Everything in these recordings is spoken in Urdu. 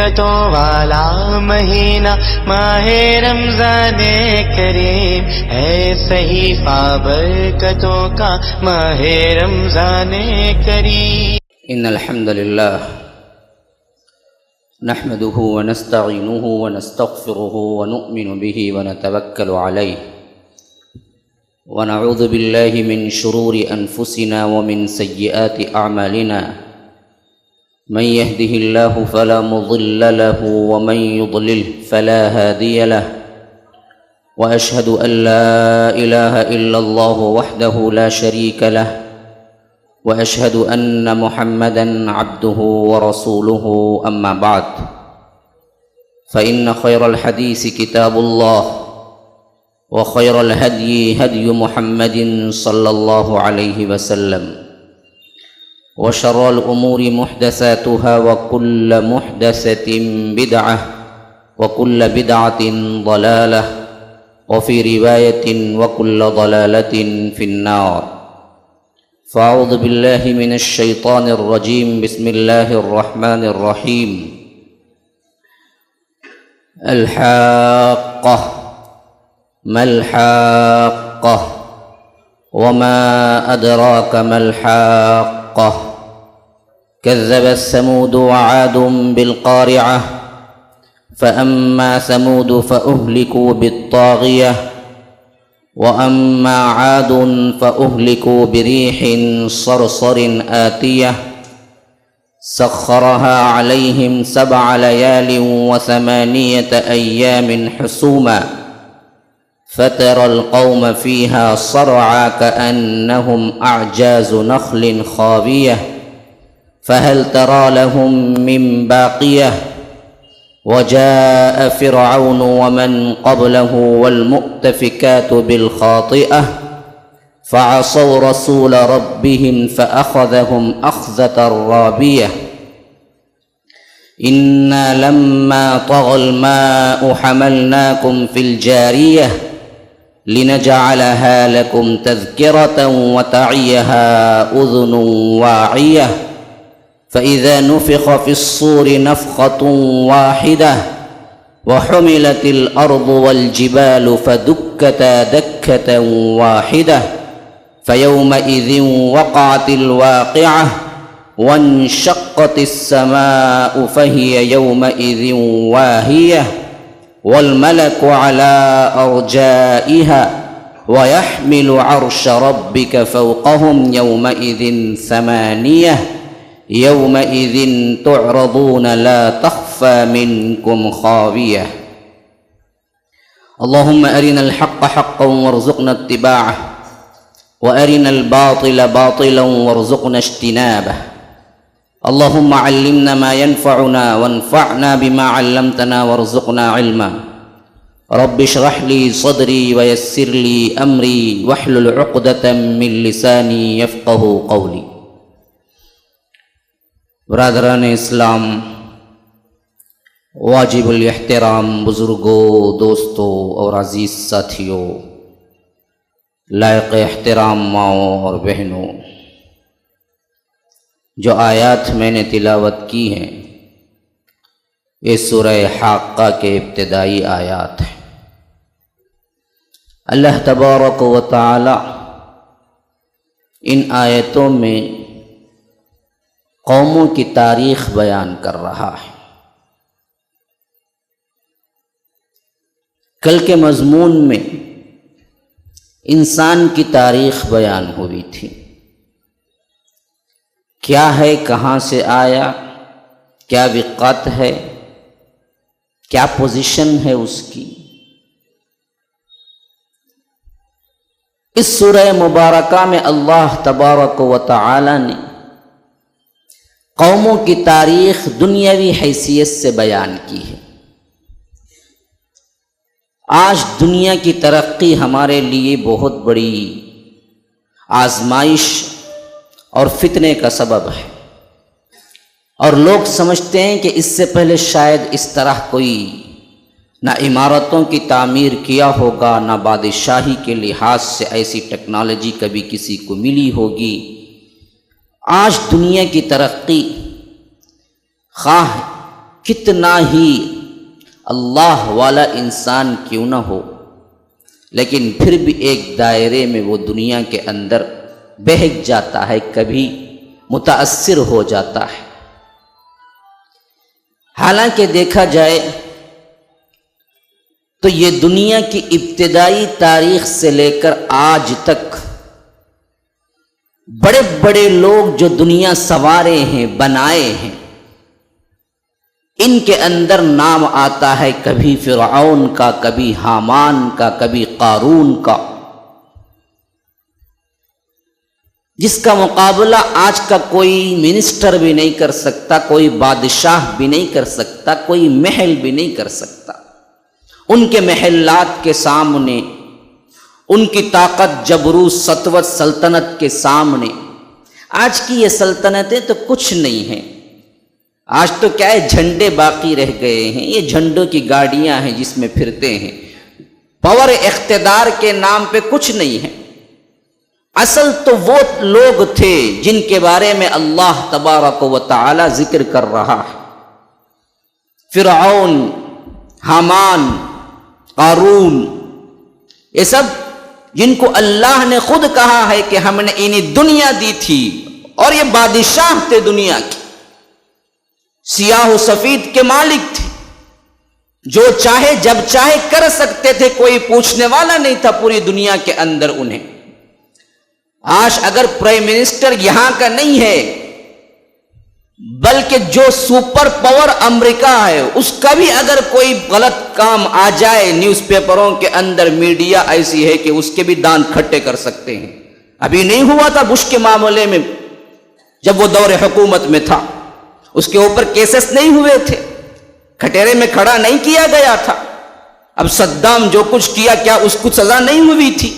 برکتوں والا مہینہ ماہ رمضان کریم ہے، صحیفہ برکتوں کا ماہ رمضان کریم۔ ان الحمد للہ نحمده ونستعینه ونستغفره ونؤمن به ونتوکل علیہ ونعوذ باللہ من شرور انفسنا ومن سیئات اعمالنا، من يهده الله فلا مضل له ومن يضلل فلا هادي له، واشهد ان لا اله الا الله وحده لا شريك له، واشهد ان محمدا عبده ورسوله، اما بعد فان خير الحديث كتاب الله، وخير الهدي هدي محمد صلى الله عليه وسلم، وشر الامور محدثاتها وكل محدثة بدعة وكل بدعة ضلالة، وفي رواية وكل ضلالة في النار۔ فاعوذ باللہ من الشیطان الرجیم، بسم اللہ الرحمن الرحیم۔ الحاقہ ما الحاقہ وما ادراک ما الحاقہ، كذبت ثمود وعاد بالقارعة، فأما ثمود فأهلكوا بالطاغية، وأما عاد فأهلكوا بريح صرصر آتية سخرها عليهم 7 ليال و8 أيام حسوما، فترى القوم فيها صرعى كأنهم أعجاز نخل خاوية، فهل ترى لهم من باقية، وجاء فرعون ومن قبله والمؤتفكات بالخاطئة، فعصوا رسول ربهم فأخذهم أخذة رابية، إنا لما طغى الماء حملناكم في الجارية لنجعلها لكم تذكرة وتعيها أذن واعية، فإذا نفخ في الصور نفخة واحدة، وحملت الأرض والجبال فدكتا دكة واحدة، فيومئذ وقعت الواقعة، وانشقت السماء فهي يومئذ واهية، والملك على أرجائها، ويحمل عرش ربك فوقهم يومئذ 8، يومئذ تعرضون لا تخفى منكم خافية۔ اللهم أرنا الحق حقا وارزقنا اتباعه، وأرنا الباطل باطلا وارزقنا اجتنابه، اللهم علمنا ما ينفعنا وانفعنا بما علمتنا وارزقنا علما، رب اشرح لي صدري ويسر لي أمري واحلل عقدة من لساني يفقه قولي۔ برادران اسلام، واجب الاحترام بزرگوں، دوستوں اور عزیز ساتھیوں، لائق احترام ماؤں اور بہنوں، جو آیات میں نے تلاوت کی ہیں یہ سورہ حاقہ کے ابتدائی آیات ہیں۔ اللہ تبارک و تعالی ان آیتوں میں قوموں کی تاریخ بیان کر رہا ہے۔ کل کے مضمون میں انسان کی تاریخ بیان ہوئی تھی، کیا ہے، کہاں سے آیا، کیا وقت ہے، کیا پوزیشن ہے اس کی۔ اس سورہ مبارکہ میں اللہ تبارک و تعالی نے قوموں کی تاریخ دنیاوی حیثیت سے بیان کی ہے۔ آج دنیا کی ترقی ہمارے لیے بہت بڑی آزمائش اور فتنے کا سبب ہے، اور لوگ سمجھتے ہیں کہ اس سے پہلے شاید اس طرح کوئی نہ عمارتوں کی تعمیر کیا ہوگا، نہ بادشاہی کے لحاظ سے ایسی ٹیکنالوجی کبھی کسی کو ملی ہوگی۔ آج دنیا کی ترقی خواہ کتنا ہی اللہ والا انسان کیوں نہ ہو، لیکن پھر بھی ایک دائرے میں وہ دنیا کے اندر بہک جاتا ہے، کبھی متاثر ہو جاتا ہے۔ حالانکہ دیکھا جائے تو یہ دنیا کی ابتدائی تاریخ سے لے کر آج تک بڑے بڑے لوگ جو دنیا سنوارے ہیں، بنائے ہیں، ان کے اندر نام آتا ہے کبھی فرعون کا، کبھی حامان کا، کبھی قارون کا، جس کا مقابلہ آج کا کوئی منسٹر بھی نہیں کر سکتا، کوئی بادشاہ بھی نہیں کر سکتا، کوئی محل بھی نہیں کر سکتا۔ ان کے محلات کے سامنے، ان کی طاقت، جبروت، سطوت، سلطنت کے سامنے آج کی یہ سلطنتیں تو کچھ نہیں ہیں۔ آج تو کیا ہے، جھنڈے باقی رہ گئے ہیں، یہ جھنڈوں کی گاڑیاں ہیں جس میں پھرتے ہیں، پاور اقتدار کے نام پہ کچھ نہیں ہے۔ اصل تو وہ لوگ تھے جن کے بارے میں اللہ تبارک و تعالی ذکر کر رہا ہے، فرعون، حامان، قارون، یہ سب جن کو اللہ نے خود کہا ہے کہ ہم نے انہیں دنیا دی تھی، اور یہ بادشاہ تھے دنیا کے، سیاہ و سفید کے مالک تھے، جو چاہے جب چاہے کر سکتے تھے، کوئی پوچھنے والا نہیں تھا پوری دنیا کے اندر انہیں۔ آج اگر پرائم منسٹر یہاں کا نہیں ہے، بلکہ جو سپر پاور امریکہ ہے، اس کا بھی اگر کوئی غلط کام آ جائے، نیوز پیپروں کے اندر میڈیا ایسی ہے کہ اس کے بھی دان کھٹے کر سکتے ہیں۔ ابھی نہیں ہوا تھا بش کے معاملے میں، جب وہ دور حکومت میں تھا، اس کے اوپر کیسز نہیں ہوئے تھے، کھٹیرے میں کھڑا نہیں کیا گیا تھا۔ اب صدام جو کچھ کیا، کیا اس کو سزا نہیں ہوئی تھی؟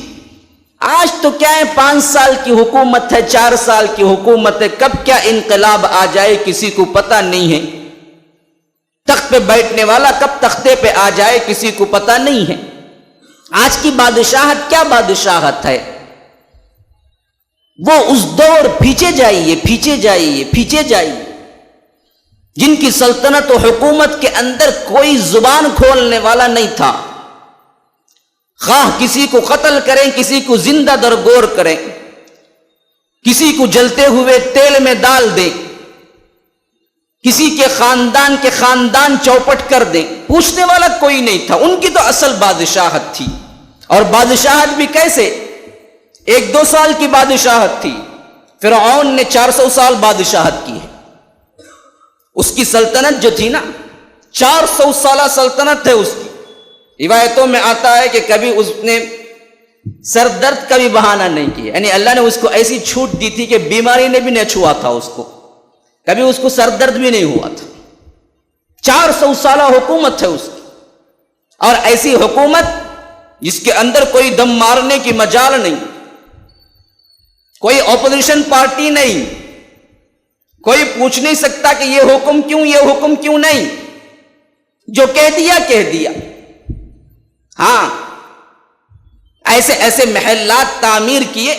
آج تو کیا ہے، 5 سال کی حکومت ہے، 4 سال کی حکومت ہے، کب کیا انقلاب آ جائے کسی کو پتہ نہیں ہے۔ تخت پہ بیٹھنے والا کب تختے پہ آ جائے کسی کو پتہ نہیں ہے۔ آج کی بادشاہت کیا بادشاہت ہے؟ وہ اس دور پیچھے جائیے، پیچھے جائیے، پیچھے جائیے، جن کی سلطنت و حکومت کے اندر کوئی زبان کھولنے والا نہیں تھا، خواہ کسی کو قتل کریں، کسی کو زندہ درگور کریں، کسی کو جلتے ہوئے تیل میں ڈال دیں، کسی کے خاندان چوپٹ کر دیں، پوچھنے والا کوئی نہیں تھا۔ ان کی تو اصل بادشاہت تھی، اور بادشاہت بھی کیسے؟ 1-2 سال کی بادشاہت تھی۔ فرعون نے 400 سال بادشاہت کی ہے۔ اس کی سلطنت جو تھی نا، 400 سالہ سلطنت ہے اس کی۔ روایتوں میں آتا ہے کہ کبھی اس نے سر درد کا بھی بہانہ نہیں کیا، یعنی اللہ نے اس کو ایسی چھوٹ دی تھی کہ بیماری نے بھی نہیں چھوا تھا اس کو، کبھی اس کو سر درد بھی نہیں ہوا تھا۔ 400 سالہ حکومت ہے اس کی، اور ایسی حکومت جس کے اندر کوئی دم مارنے کی مجال نہیں، کوئی اپوزیشن پارٹی نہیں، کوئی پوچھ نہیں سکتا کہ یہ حکم کیوں، یہ حکم کیوں نہیں، جو کہہ دیا کہہ دیا۔ ہاں، ایسے ایسے محلات تعمیر کیے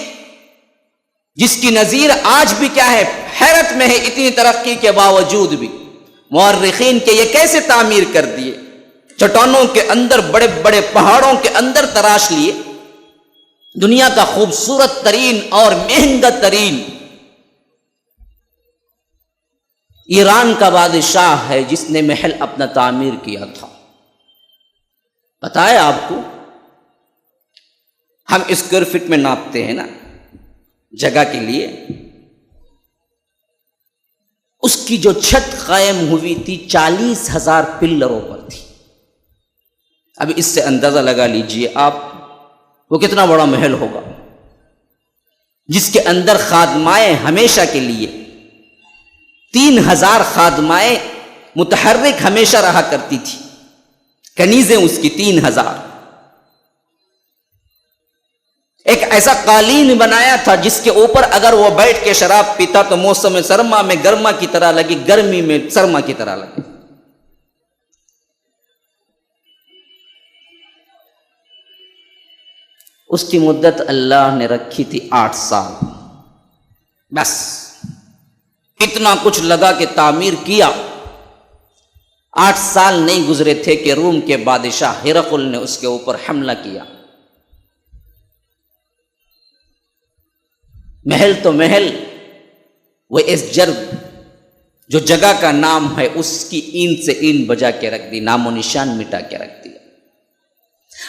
جس کی نظیر آج بھی کیا ہے، حیرت میں ہے، اتنی ترقی کے باوجود بھی مورخین کے یہ کیسے تعمیر کر دیے، چٹانوں کے اندر، بڑے بڑے پہاڑوں کے اندر تراش لیے۔ دنیا کا خوبصورت ترین اور مہنگا ترین ایران کا بادشاہ ہے جس نے محل اپنا تعمیر کیا تھا۔ پتا ہے آپ کو، ہم اسکوائر فٹ میں ناپتے ہیں نا جگہ کے لیے، اس کی جو چھت قائم ہوئی تھی 40,000 پلروں پر تھی۔ اب اس سے اندازہ لگا لیجئے آپ وہ کتنا بڑا محل ہوگا، جس کے اندر خادمائیں ہمیشہ کے لیے 3,000 خادمائیں متحرک ہمیشہ رہا کرتی تھی، کنیزیں اس کی 3,000۔ ایک ایسا قالین بنایا تھا جس کے اوپر اگر وہ بیٹھ کے شراب پیتا تو موسم سرما میں گرما کی طرح لگی، گرمی میں سرما کی طرح لگی۔ اس کی مدت اللہ نے رکھی تھی 8 سال، بس اتنا کچھ لگا کہ تعمیر کیا، 8 سال نہیں گزرے تھے کہ روم کے بادشاہ ہرقل نے اس کے اوپر حملہ کیا. محل تو محل، وہ اس جرب جو جگہ کا نام ہے اس کی اینٹ سے اینٹ بجا کے رکھ دی، نام و نشان مٹا کے رکھ دیا.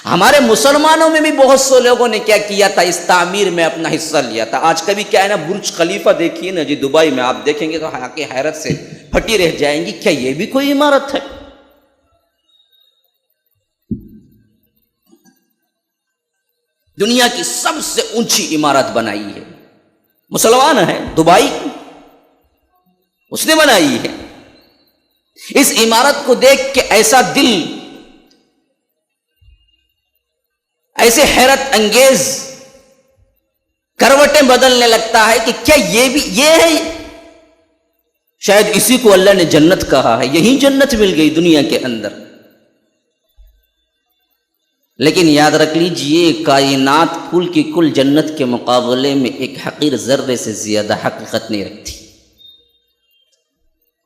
ہمارے مسلمانوں میں بھی بہت سے لوگوں نے کیا کیا تھا، اس تعمیر میں اپنا حصہ لیا تھا. آج کبھی کیا ہے نا، برج خلیفہ دیکھیے نا جی دبئی میں، آپ دیکھیں گے تو حیرت سے پھٹی رہ جائیں گی، کیا یہ بھی کوئی عمارت ہے؟ دنیا کی سب سے اونچی عمارت بنائی ہے، مسلمان ہے، دبئی اس نے بنائی ہے. اس عمارت کو دیکھ کے ایسا دل، ایسے حیرت انگیز کروٹیں بدلنے لگتا ہے کہ کیا یہ بھی یہ ہے؟ شاید اسی کو اللہ نے جنت کہا ہے، یہی جنت مل گئی دنیا کے اندر. لیکن یاد رکھ لیجئے، کائنات کل کی کل جنت کے مقابلے میں ایک حقیر ذرے سے زیادہ حقیقت نہیں رکھتی.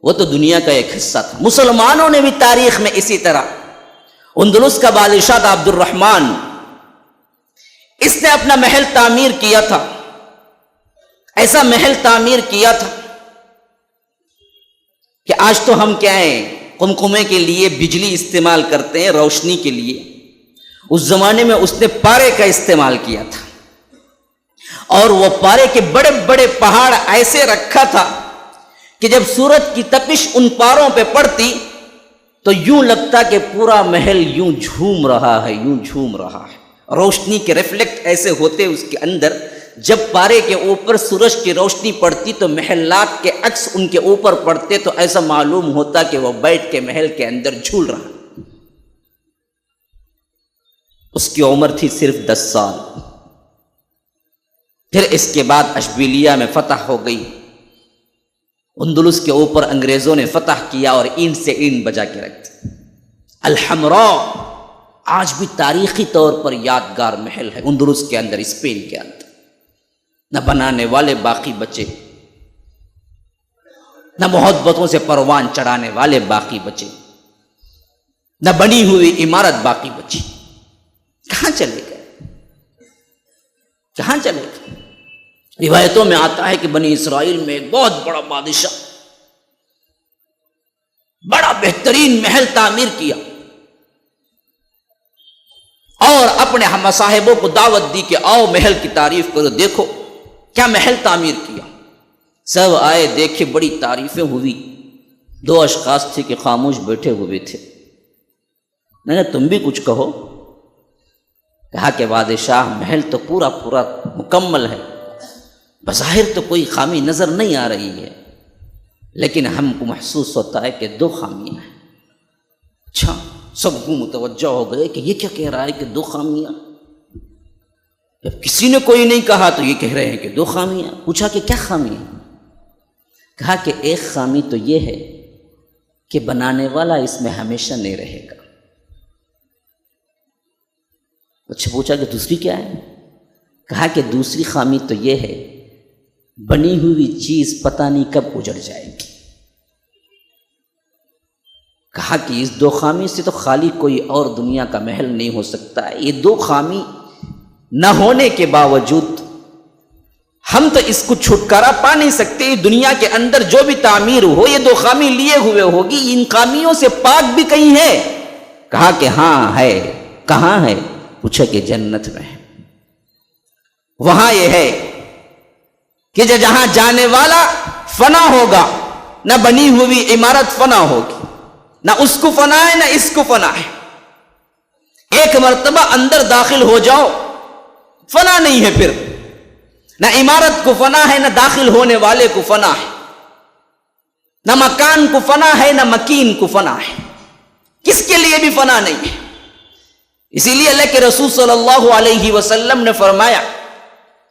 وہ تو دنیا کا ایک حصہ تھا. مسلمانوں نے بھی تاریخ میں اسی طرح، اندلس کا بادشاہ تھا عبد الرحمن، اس نے اپنا محل تعمیر کیا تھا. ایسا محل تعمیر کیا تھا کہ آج تو ہم کیا ہیں، قمقمے کے لیے بجلی استعمال کرتے ہیں، روشنی کے لیے. اس زمانے میں اس نے پارے کا استعمال کیا تھا، اور وہ پارے کے بڑے بڑے پہاڑ ایسے رکھا تھا کہ جب سورج کی تپش ان پاروں پہ پڑتی تو یوں لگتا کہ پورا محل یوں جھوم رہا ہے، یوں جھوم رہا ہے. روشنی کے ریفلیکٹ ایسے ہوتے اس کے اندر، جب پارے کے اوپر سورج کی روشنی پڑتی تو محلات کے عکس ان کے اوپر پڑتے تو ایسا معلوم ہوتا کہ وہ بیٹھ کے محل کے اندر جھول رہا. اس کی عمر تھی صرف 10 سال. پھر اس کے بعد اشبیلیہ میں فتح ہو گئی، اندلس کے اوپر انگریزوں نے فتح کیا اور اینٹ سے اینٹ بجا کے رکھ دی. الحمراء آج بھی تاریخی طور پر یادگار محل ہے اندلس کے اندر، اسپین کے اندر. نہ بنانے والے باقی بچے، نہ محبتوں سے پروان چڑھانے والے باقی بچے، نہ بنی ہوئی عمارت باقی بچی. کہاں چلے گئے؟ کہاں چلے گئے؟ روایتوں میں آتا ہے کہ بنی اسرائیل میں ایک بہت بڑا بادشاہ بڑا بہترین محل تعمیر کیا اور اپنے ہم صاحبوں کو دعوت دی کہ آؤ محل کی تعریف کرو، دیکھو کیا محل تعمیر کیا. سب آئے، دیکھے، بڑی تعریفیں ہوئی. 2 اشخاص تھے کہ خاموش بیٹھے ہوئے تھے. میں نے تم بھی کچھ کہو. کہا کہ بادشاہ محل تو پورا پورا مکمل ہے، بظاہر تو کوئی خامی نظر نہیں آ رہی ہے، لیکن ہم کو محسوس ہوتا ہے کہ 2 خامیاں ہیں. اچھا، سب کو متوجہ ہو گئے کہ یہ کیا کہہ رہا ہے کہ 2 خامیاں. جب کسی نے کوئی نہیں کہا تو یہ کہہ رہے ہیں کہ 2 خامیاں. پوچھا کہ کیا خامیاں؟ کہا کہ ایک خامی تو یہ ہے کہ بنانے والا اس میں ہمیشہ نہیں رہے گا. اچھا، پوچھا کہ دوسری کیا ہے؟ کہا کہ دوسری خامی تو یہ ہے بنی ہوئی چیز پتہ نہیں کب اجڑ جائے گی. کہا کہ اس 2 خامی سے تو خالی کوئی اور دنیا کا محل نہیں ہو سکتا ہے. یہ 2 خامی نہ ہونے کے باوجود ہم تو اس کو چھٹکارا پا نہیں سکتے. دنیا کے اندر جو بھی تعمیر ہو یہ 2 خامی لیے ہوئے ہوگی. ان خامیوں سے پاک بھی کہیں ہے؟ کہا کہ ہاں ہے. کہاں ہے؟ پوچھا کہ جنت میں ہے. وہاں یہ ہے کہ جہاں جانے والا فنا ہوگا، نہ بنی ہوئی عمارت فنا ہوگی، نہ اس کو فنا ہے نہ اس کو فنا ہے. ایک مرتبہ اندر داخل ہو جاؤ فنا نہیں ہے، پھر نہ عمارت کو فنا ہے نہ داخل ہونے والے کو فنا ہے، نہ مکان کو فنا ہے نہ مکین کو فنا ہے. کس کے لیے بھی فنا نہیں ہے. اسی لیے اللہ کے رسول صلی اللہ علیہ وسلم نے فرمایا،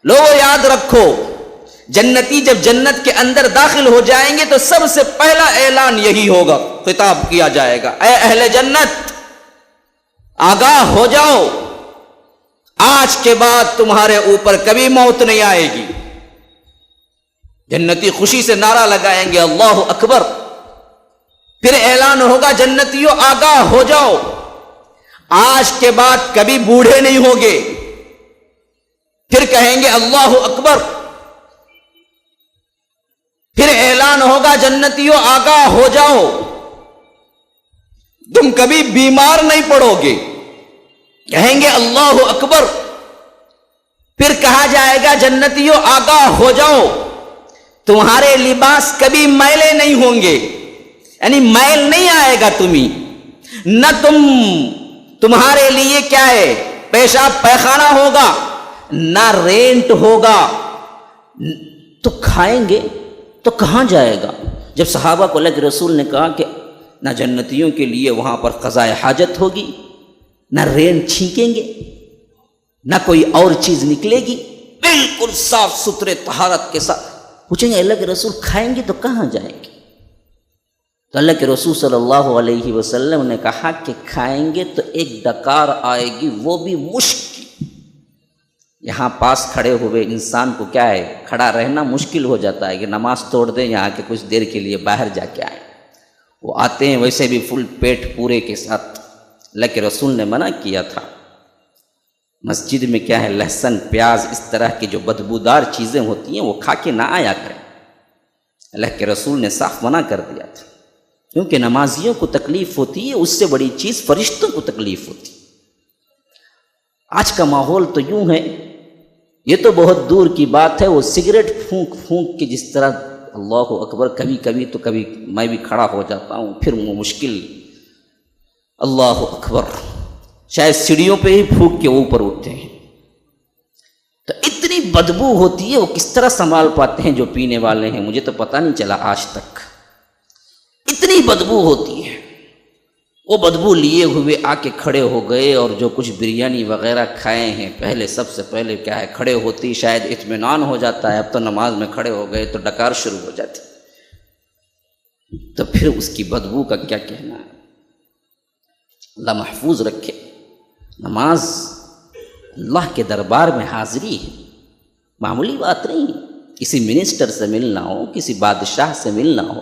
لوگوں یاد رکھو، جنتی جب جنت کے اندر داخل ہو جائیں گے تو سب سے پہلا اعلان یہی ہوگا، خطاب کیا جائے گا، اے اہل جنت آگاہ ہو جاؤ، آج کے بعد تمہارے اوپر کبھی موت نہیں آئے گی. جنتی خوشی سے نعرہ لگائیں گے، اللہ اکبر. پھر اعلان ہوگا جنتیوں آگاہ ہو جاؤ، آج کے بعد کبھی بوڑھے نہیں ہوگے۔ پھر کہیں گے اللہ اکبر، پھر اعلان ہوگا جنتیوں آگاہ ہو جاؤ، تم کبھی بیمار نہیں پڑو گے۔ کہیں گے اللہ اکبر، پھر کہا جائے گا جنتیوں آگاہ ہو جاؤ، تمہارے لباس کبھی میلے نہیں ہوں گے، یعنی میل نہیں آئے گا تمہیں، نہ تمہارے لیے کیا ہے پیشاب پیخانہ ہوگا، نہ رینٹ ہوگا۔ تو کھائیں گے تو کہاں جائے گا؟ جب صحابہ کو اللہ کے رسول نے کہا کہ نہ جنتیوں کے لیے وہاں پر قضاء حاجت ہوگی، نہ رینٹ چھینکیں گے، نہ کوئی اور چیز نکلے گی، بالکل صاف ستھرے طہارت کے ساتھ، پوچھیں گے اللہ کے رسول کھائیں گے تو کہاں جائیں گے؟ تو اللہ کے رسول صلی اللہ علیہ وسلم نے کہا کہ کھائیں گے تو ایک ڈکار آئے گی، وہ بھی مشک کی۔ یہاں پاس کھڑے ہوئے انسان کو کیا ہے کھڑا رہنا مشکل ہو جاتا ہے کہ نماز توڑ دیں یہاں کے کچھ دیر کے لیے باہر جا کے آئیں، وہ آتے ہیں ویسے بھی فل پیٹ پورے کے ساتھ۔ اللہ کے رسول نے منع کیا تھا مسجد میں کیا ہے لہسن پیاز اس طرح کی جو بدبودار چیزیں ہوتی ہیں وہ کھا کے نہ آیا کریں، اللہ کے رسول نے صاف منع کر دیا تھا، کیونکہ نمازیوں کو تکلیف ہوتی ہے، اس سے بڑی چیز فرشتوں کو تکلیف ہوتی ہے۔ آج کا ماحول تو یوں ہے، یہ تو بہت دور کی بات ہے، وہ سگریٹ پھونک پھونک کے جس طرح اللہ اکبر، کبھی کبھی تو کبھی میں بھی کھڑا ہو جاتا ہوں، پھر وہ مشکل اللہ اکبر، شاید سیڑھیوں پہ ہی پھونک کے اوپر اٹھتے ہیں، تو اتنی بدبو ہوتی ہے، وہ کس طرح سنبھال پاتے ہیں جو پینے والے ہیں، مجھے تو پتہ نہیں چلا آج تک، اتنی بدبو ہوتی ہے۔ وہ بدبو لیے ہوئے آ کے کھڑے ہو گئے، اور جو کچھ بریانی وغیرہ کھائے ہیں پہلے، سب سے پہلے کیا ہے کھڑے ہوتی شاید اطمینان ہو جاتا ہے، اب تو نماز میں کھڑے ہو گئے تو ڈکار شروع ہو جاتی، تو پھر اس کی بدبو کا کیا کہنا ہے؟ اللہ محفوظ رکھے۔ نماز اللہ کے دربار میں حاضری ہے، معمولی بات نہیں، کسی منسٹر سے ملنا ہو، کسی بادشاہ سے ملنا ہو،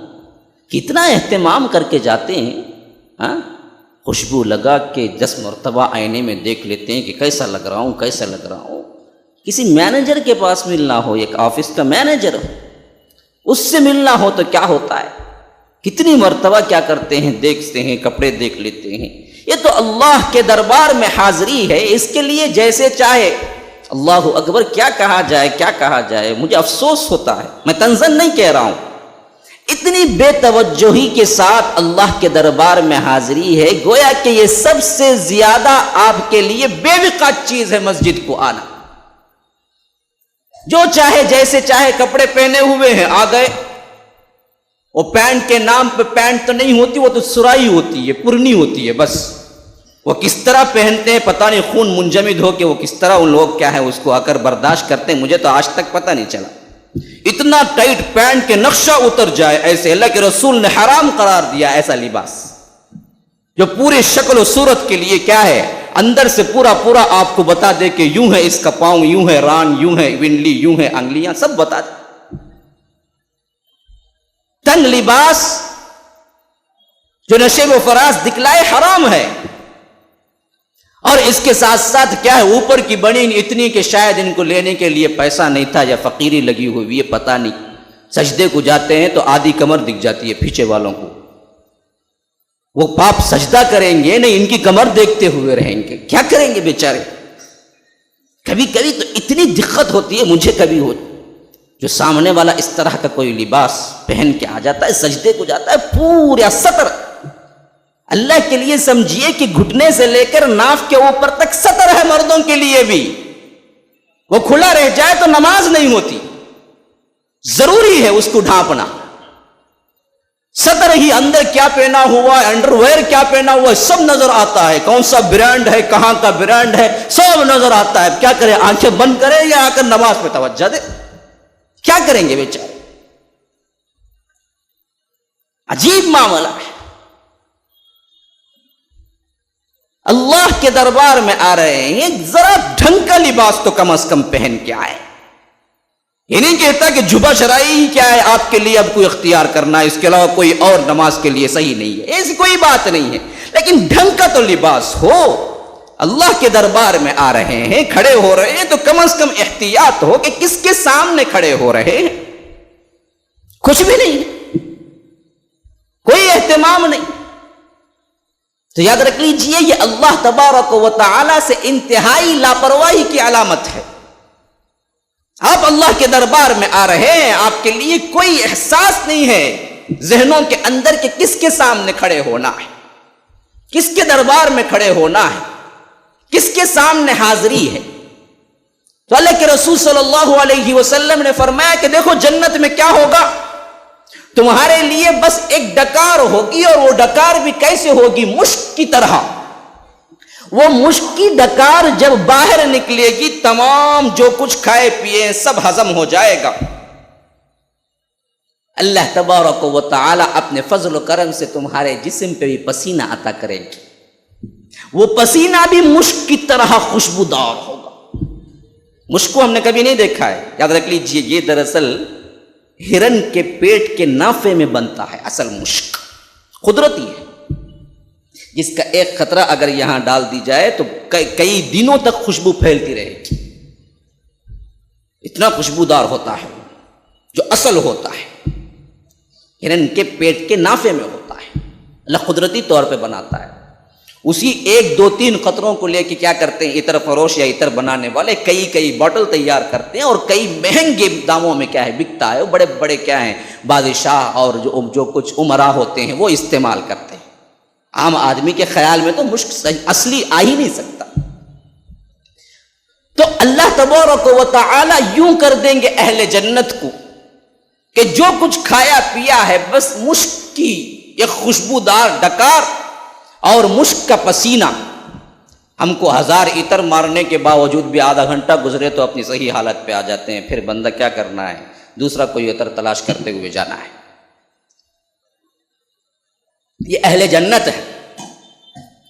کتنا اہتمام کر کے جاتے ہیں، ہاں خوشبو لگا کے 10 مرتبہ آئینے میں دیکھ لیتے ہیں کہ کیسا لگ رہا ہوں کیسا لگ رہا ہوں۔ کسی مینیجر کے پاس ملنا ہو، ایک آفس کا مینیجر ہو، اس سے ملنا ہو تو کیا ہوتا ہے، کتنی مرتبہ کیا کرتے ہیں دیکھتے ہیں، کپڑے دیکھ لیتے ہیں۔ یہ تو اللہ کے دربار میں حاضری ہے، اس کے لیے جیسے چاہے اللہ اکبر کیا کہا جائے کیا کہا جائے، مجھے افسوس ہوتا ہے، میں طنزاً نہیں کہہ رہا ہوں، اتنی بے توجہی کے ساتھ اللہ کے دربار میں حاضری ہے، گویا کہ یہ سب سے زیادہ آپ کے لیے بے وقت چیز ہے مسجد کو آنا۔ جو چاہے جیسے چاہے کپڑے پہنے ہوئے ہیں آ گئے، وہ پینٹ کے نام پہ پینٹ تو نہیں ہوتی، وہ تو سرائی ہوتی ہے، پرنی ہوتی ہے، بس وہ کس طرح پہنتے ہیں پتہ نہیں، خون منجمد ہو کے وہ کس طرح ان لوگ کیا ہے اس کو آ کر برداشت کرتے ہیں، مجھے تو آج تک پتہ نہیں چلا۔ اتنا ٹائٹ پینٹ کے نقشہ اتر جائے ایسے، اللہ کے رسول نے حرام قرار دیا ایسا لباس جو پورے شکل و صورت کے لیے کیا ہے اندر سے پورا پورا آپ کو بتا دے کہ یوں ہے اس کا پاؤں، یوں ہے ران، یوں ہے ونڈلی، یوں ہے انگلیاں، سب بتا دے۔ تنگ لباس جو نشیب و فراز دکھلائے حرام ہے، اور اس کے ساتھ ساتھ کیا ہے اوپر کی بنی اتنی کہ شاید ان کو لینے کے لیے پیسہ نہیں تھا یا فقیری لگی ہوئی ہے، پتہ نہیں، سجدے کو جاتے ہیں تو آدھی کمر دکھ جاتی ہے پیچھے والوں کو، وہ پاپ سجدہ کریں گے نہیں، ان کی کمر دیکھتے ہوئے رہیں گے، کیا کریں گے بیچارے۔ کبھی کبھی تو اتنی دقت ہوتی ہے مجھے، کبھی ہو جو سامنے والا اس طرح کا کوئی لباس پہن کے آ جاتا ہے، سجدے کو جاتا ہے، پورا سطر اللہ کے لیے سمجھیے کہ گھٹنے سے لے کر ناف کے اوپر تک سطر ہے، مردوں کے لیے بھی، وہ کھلا رہ جائے تو نماز نہیں ہوتی، ضروری ہے اس کو ڈھانپنا۔ سطر ہی اندر کیا پہنا ہوا ہے، انڈر ویئر کیا پہنا ہوا ہے، سب نظر آتا ہے، کون سا برانڈ ہے، کہاں کا برانڈ ہے، سب نظر آتا ہے۔ کیا کریں، آنکھیں بند کریں یا آ کر نماز پہ توجہ دے؟ کیا کریں گے بیچارے؟ عجیب معاملہ ہے۔ اللہ کے دربار میں آ رہے ہیں، ذرا ڈھنگ کا لباس تو کم از کم پہن کے آئے۔ یہ نہیں کہتا کہ جبہ شرعی ہی کیا ہے آپ کے لیے اب کوئی اختیار کرنا ہے، اس کے علاوہ کوئی اور نماز کے لیے صحیح نہیں ہے، ایسی کوئی بات نہیں ہے، لیکن ڈھنگ کا تو لباس ہو۔ اللہ کے دربار میں آ رہے ہیں، کھڑے ہو رہے ہیں، تو کم از کم احتیاط ہو کہ کس کے سامنے کھڑے ہو رہے ہیں۔ کچھ بھی نہیں، کوئی اہتمام نہیں، تو یاد رکھ لیجئے یہ اللہ تبارک و تعالی سے انتہائی لاپرواہی کی علامت ہے۔ آپ اللہ کے دربار میں آ رہے ہیں، آپ کے لیے کوئی احساس نہیں ہے ذہنوں کے اندر کہ کس کے سامنے کھڑے ہونا ہے، کس کے دربار میں کھڑے ہونا ہے، کس کے سامنے حاضری ہے۔ تو اللہ کے رسول صلی اللہ علیہ وسلم نے فرمایا کہ دیکھو جنت میں کیا ہوگا، تمہارے لیے بس ایک ڈکار ہوگی، اور وہ ڈکار بھی کیسے ہوگی؟ مشک کی طرح۔ وہ مشک کی ڈکار جب باہر نکلے گی، تمام جو کچھ کھائے پیے سب ہضم ہو جائے گا۔ اللہ تبارک و تعالی اپنے فضل و کرم سے تمہارے جسم پہ بھی پسینہ عطا کرے گی، وہ پسینہ بھی مشک کی طرح خوشبودار ہوگا۔ مشک کو ہم نے کبھی نہیں دیکھا ہے، یاد رکھ لیجئے یہ دراصل ہرن کے پیٹ کے نافے میں بنتا ہے اصل مشک، قدرتی ہے، جس کا ایک قطرہ اگر یہاں ڈال دی جائے تو کئی دنوں تک خوشبو پھیلتی رہے گی، اتنا خوشبودار ہوتا ہے جو اصل ہوتا ہے ہرن کے پیٹ کے نافے میں ہوتا ہے، اللہ قدرتی طور پہ بناتا ہے۔ اسی ایک دو تین قطروں کو لے کے کیا کرتے ہیں عطر فروش یا عطر بنانے والے کئی باٹل تیار کرتے ہیں، اور کئی مہنگے داموں میں کیا ہے بکتا ہے، وہ بڑے بڑے کیا ہیں بادشاہ اور جو کچھ امراء ہوتے ہیں وہ استعمال کرتے ہیں۔ عام آدمی کے خیال میں تو مشک اصلی آ ہی نہیں سکتا۔ تو اللہ تبارک و تعالی یوں کر دیں گے اہل جنت کو کہ جو کچھ کھایا پیا ہے بس مشک کی ایک خوشبودار ڈکار اور مشک کا پسینہ۔ ہم کو 1000 عطر مارنے کے باوجود بھی آدھا گھنٹہ گزرے تو اپنی صحیح حالت پہ آ جاتے ہیں، پھر بندہ کیا کرنا ہے، دوسرا کوئی عطر تلاش کرتے ہوئے جانا ہے۔ یہ اہل جنت ہے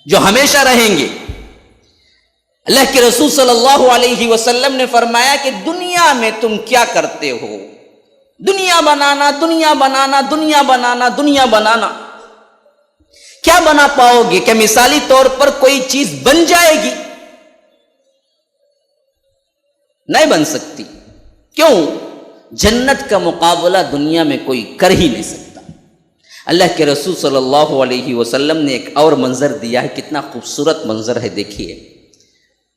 جو ہمیشہ رہیں گے۔ اللہ کے رسول صلی اللہ علیہ وسلم نے فرمایا کہ دنیا میں تم کیا کرتے ہو؟ دنیا بنانا، دنیا بنانا، دنیا بنانا، دنیا بنانا۔ کیا بنا پاؤ گے؟ کہ مثالی طور پر کوئی چیز بن جائے گی؟ نہیں بن سکتی۔ کیوں؟ جنت کا مقابلہ دنیا میں کوئی کر ہی نہیں سکتا۔ اللہ کے رسول صلی اللہ علیہ وسلم نے ایک اور منظر دیا ہے، کتنا خوبصورت منظر ہے، دیکھیے۔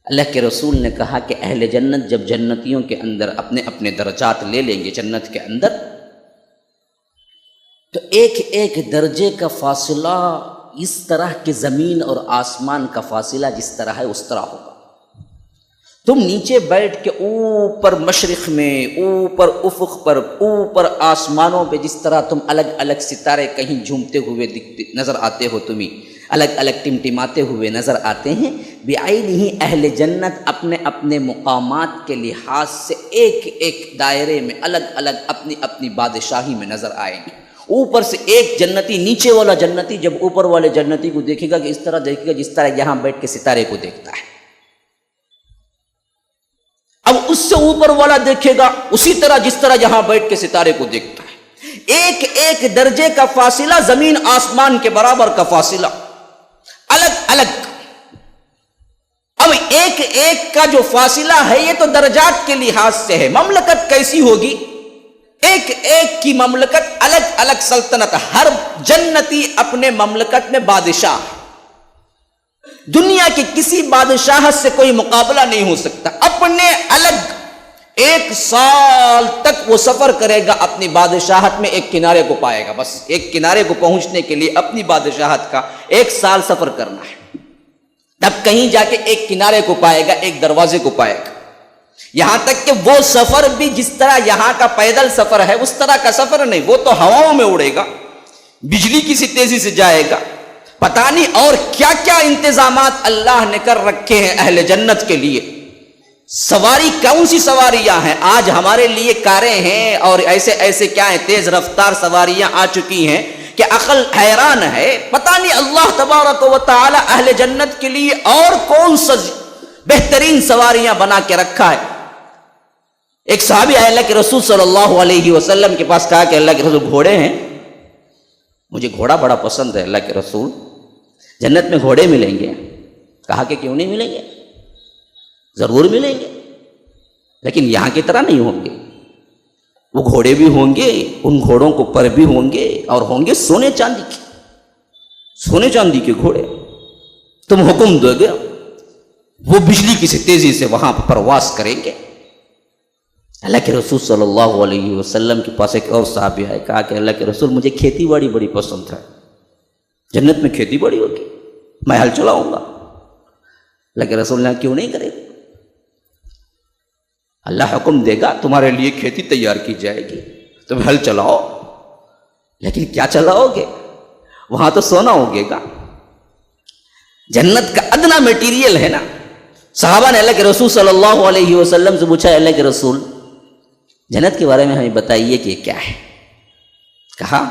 اللہ کے رسول نے کہا کہ اہل جنت جب جنتیوں کے اندر اپنے اپنے درجات لے لیں گے جنت کے اندر، تو ایک ایک درجے کا فاصلہ اس طرح کہ زمین اور آسمان کا فاصلہ جس طرح ہے اس طرح ہوگا۔ تم نیچے بیٹھ کے اوپر مشرق میں، اوپر افق پر، اوپر آسمانوں پہ جس طرح تم الگ الگ ستارے کہیں جھومتے ہوئے نظر آتے ہو، تمہیں الگ الگ ٹمٹماتے ہوئے نظر آتے ہیں، بعین ہی اہل جنت اپنے اپنے مقامات کے لحاظ سے ایک ایک دائرے میں الگ الگ اپنی اپنی بادشاہی میں نظر آئیں گے۔ اوپر سے ایک جنتی، نیچے والا جنتی جب اوپر والے جنتی کو دیکھے گا کہ اس طرح دیکھے گا جس طرح یہاں بیٹھ کے ستارے کو دیکھتا ہے، اب اس سے اوپر والا دیکھے گا اسی طرح جس طرح یہاں بیٹھ کے ستارے کو دیکھتا ہے۔ ایک ایک درجے کا فاصلہ زمین آسمان کے برابر کا فاصلہ، الگ الگ۔ اب ایک ایک کا جو فاصلہ ہے یہ تو درجات کے لحاظ سے ہے، مملکت کیسی ہوگی؟ ایک ایک کی مملکت الگ الگ سلطنت، ہر جنتی اپنے مملکت میں بادشاہ ہے، دنیا کی کسی بادشاہت سے کوئی مقابلہ نہیں ہو سکتا۔ اپنے الگ 1 سال تک وہ سفر کرے گا اپنی بادشاہت میں، ایک کنارے کو پائے گا، بس ایک کنارے کو پہنچنے کے لیے اپنی بادشاہت کا 1 سال سفر کرنا ہے، تب کہیں جا کے ایک کنارے کو پائے گا، ایک دروازے کو پائے گا۔ یہاں تک کہ وہ سفر بھی جس طرح یہاں کا پیدل سفر ہے اس طرح کا سفر نہیں، وہ تو ہواؤں میں اڑے گا، بجلی کی سی تیزی سے جائے گا، پتہ نہیں اور کیا کیا انتظامات اللہ نے کر رکھے ہیں اہل جنت کے لیے۔ سواری کون سی سواریاں ہیں؟ آج ہمارے لیے کاریں ہیں اور ایسے ایسے کیا ہیں تیز رفتار سواریاں آ چکی ہیں کہ عقل حیران ہے۔ پتہ نہیں اللہ تبارک و تعالی اہل جنت کے لیے اور کون سا بہترین سواریاں بنا کے رکھا ہے۔ ایک صحابی آئے اللہ کے رسول صلی اللہ علیہ وسلم کے پاس، کہا کہ اللہ کے رسول گھوڑے ہیں، مجھے گھوڑا بڑا پسند ہے اللہ کے رسول، جنت میں گھوڑے ملیں گے؟ کہا کہ کیوں نہیں ملیں گے، ضرور ملیں گے، لیکن یہاں کی طرح نہیں ہوں گے، وہ گھوڑے بھی ہوں گے، ان گھوڑوں کو پر بھی ہوں گے، اور ہوں گے سونے چاندی کے گھوڑے، تم حکم دو گے وہ بجلی کی سی تیزی سے وہاں پر پرواز کریں گے۔ اللہ کے رسول صلی اللہ علیہ وسلم کے پاس ایک اور صحابی آئے، کہا کہ اللہ کے رسول مجھے کھیتی باڑی بڑی پسند ہے، جنت میں کھیتی باڑی ہوگی، میں ہل چلاؤں گا۔ اللہ کے رسول نے کیوں نہیں کرے، اللہ حکم دے گا تمہارے لیے کھیتی تیار کی جائے گی، تم ہل چلاؤ، لیکن کیا چلاؤ گے، وہاں تو سونا ہوگے گا، جنت کا ادنا میٹیریل ہے نا۔ صحابہ نے اللہ کے رسول صلی اللہ علیہ وسلم سے پوچھا، اللہ کے رسول جنت کے بارے میں ہمیں بتائیے کہ کیا ہے۔ کہا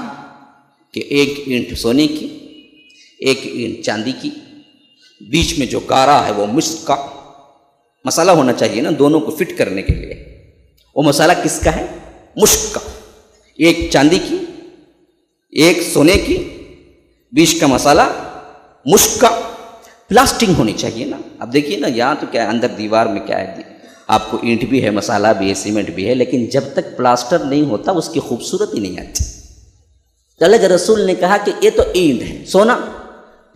کہ ایک اینٹ سونے کی، ایک اینٹ چاندی کی، بیچ میں جو کارا ہے وہ مسک کا مسالہ ہونا چاہیے نا دونوں کو فٹ کرنے کے لیے، وہ مسالہ کس کا ہے؟ مشک کا، ایک چاندی کی ایک سونے کی، بیچ کا مسالہ مشک کا، پلاسٹنگ ہونی چاہیے نا۔ اب دیکھیے نا یہاں تو کیا ہے، اندر دیوار میں کیا ہے، آپ کو اینٹ بھی ہے، مسالہ بھی ہے، سیمنٹ بھی ہے، لیکن جب تک پلاسٹر نہیں ہوتا اس کی خوبصورت ہی نہیں آتی۔ تو اللہ کے رسول نے کہا کہ یہ تو اینٹ ہے، سونا،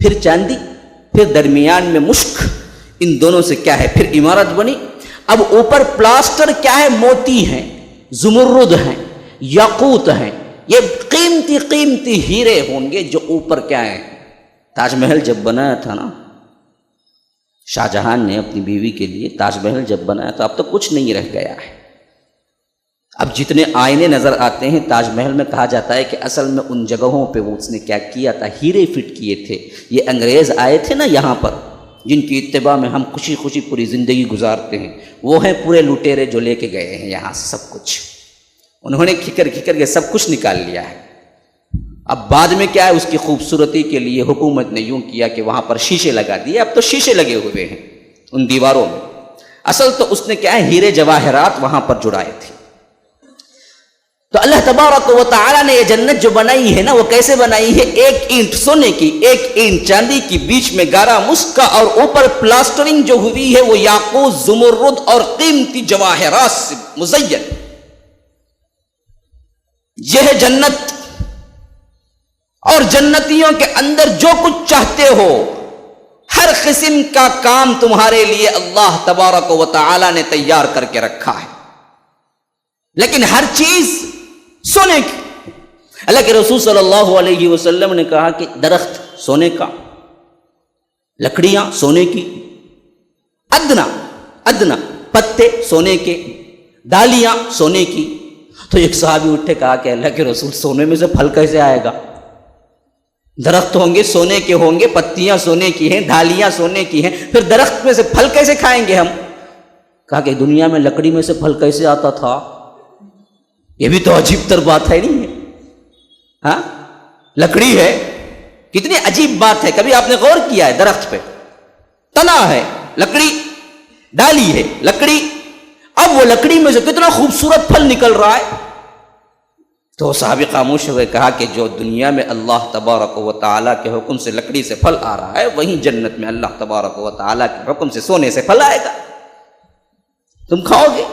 پھر چاندی، پھر درمیان میں مشک، ان دونوں سے کیا ہے پھر عمارت بنی۔ اب اوپر پلاسٹر کیا ہے، موتی ہیں، زمرد ہیں، یاقوت ہیں، یہ قیمتی قیمتی ہیرے ہوں گے جو اوپر کیا ہے۔ تاج محل جب بنایا تھا نا شاہ جہان نے اپنی بیوی کے لیے، تاج محل جب بنایا تو اب تو کچھ نہیں رہ گیا ہے، اب جتنے آئینے نظر آتے ہیں تاج محل میں، کہا جاتا ہے کہ اصل میں ان جگہوں پہ وہ اس نے کیا کیا تھا، ہیرے فٹ کیے تھے۔ یہ انگریز آئے تھے نا یہاں پر، جن کی اتباع میں ہم خوشی خوشی پوری زندگی گزارتے ہیں، وہ ہیں پورے لٹیرے جو لے کے گئے ہیں یہاں سے سب کچھ، انہوں نے کھکر کھکر کے سب کچھ نکال لیا ہے۔ اب بعد میں کیا ہے، اس کی خوبصورتی کے لیے حکومت نے یوں کیا کہ وہاں پر شیشے لگا دیے، اب تو شیشے لگے ہوئے ہیں ان دیواروں میں، اصل تو اس نے کیا ہے ہیرے جواہرات وہاں پر جڑائے تھے۔ تو اللہ تبارک و تعالیٰ نے یہ جنت جو بنائی ہے نا، وہ کیسے بنائی ہے، ایک اینٹ سونے کی، ایک اینٹ چاندی کی، بیچ میں گارا مسک کا، اور اوپر پلاسٹرنگ جو ہوئی ہے وہ یاقوت، زمرد اور قیمتی جواہرات سے مزین۔ یہ ہے جنت، اور جنتیوں کے اندر جو کچھ چاہتے ہو، ہر قسم کا کام تمہارے لیے اللہ تبارک و تعالی نے تیار کر کے رکھا ہے، لیکن ہر چیز سونے کی۔ اللہ کے رسول صلی اللہ علیہ وسلم نے کہا کہ درخت سونے کا، لکڑیاں سونے کی، ادنا پتے سونے کے، ڈالیاں سونے کی۔ تو ایک صحابی اٹھے، کہا کہ اللہ کے رسول سونے میں سے پھل کیسے آئے گا، درخت ہوں گے سونے کے ہوں گے، پتیاں سونے کی ہیں، ڈالیاں سونے کی ہیں، پھر درخت میں سے پھل کیسے کھائیں گے ہم؟ کہا کہ دنیا میں لکڑی میں سے پھل کیسے آتا تھا، یہ بھی تو عجیب تر بات ہے نہیں ہے؟ ہاں لکڑی ہے، کتنی عجیب بات ہے، کبھی آپ نے غور کیا ہے؟ درخت پہ تنا ہے لکڑی، ڈالی ہے لکڑی، اب وہ لکڑی میں سے کتنا خوبصورت پھل نکل رہا ہے۔ تو صحابی خاموش ہوئے، کہا کہ جو دنیا میں اللہ تبارک و تعالیٰ کے حکم سے لکڑی سے پھل آ رہا ہے، وہیں جنت میں اللہ تبارک و تعالیٰ کے حکم سے سونے سے پھل آئے گا، تم کھاؤ گے۔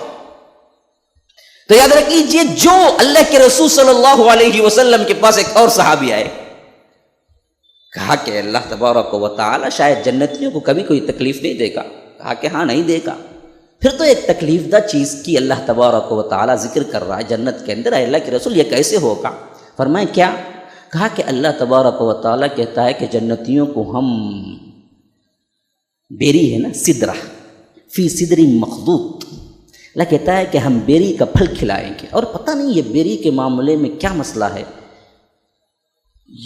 تو یاد رکھیے، جو اللہ کے رسول صلی اللہ علیہ وسلم کے پاس ایک اور صحابی آئے، کہا کہ اللہ تبارک و تعالیٰ شاید جنتیوں کو کبھی کوئی تکلیف نہیں دے گا۔ کہا کہ ہاں نہیں دے گا۔ پھر تو ایک تکلیف دہ چیز کی اللہ تبارک و تعالیٰ ذکر کر رہا ہے جنت کے اندر، اللہ کے رسول یہ کیسے ہوگا؟ فرمائے کیا؟ کہا کہ اللہ تبارک و تعالیٰ کہتا ہے کہ جنتیوں کو ہم بیری ہے نا، سدرہ فی صدر مخضوط، اللہ کہتا ہے کہ ہم بیری کا پھل کھلائیں گے۔ اور پتہ نہیں یہ بیری کے معاملے میں کیا مسئلہ ہے،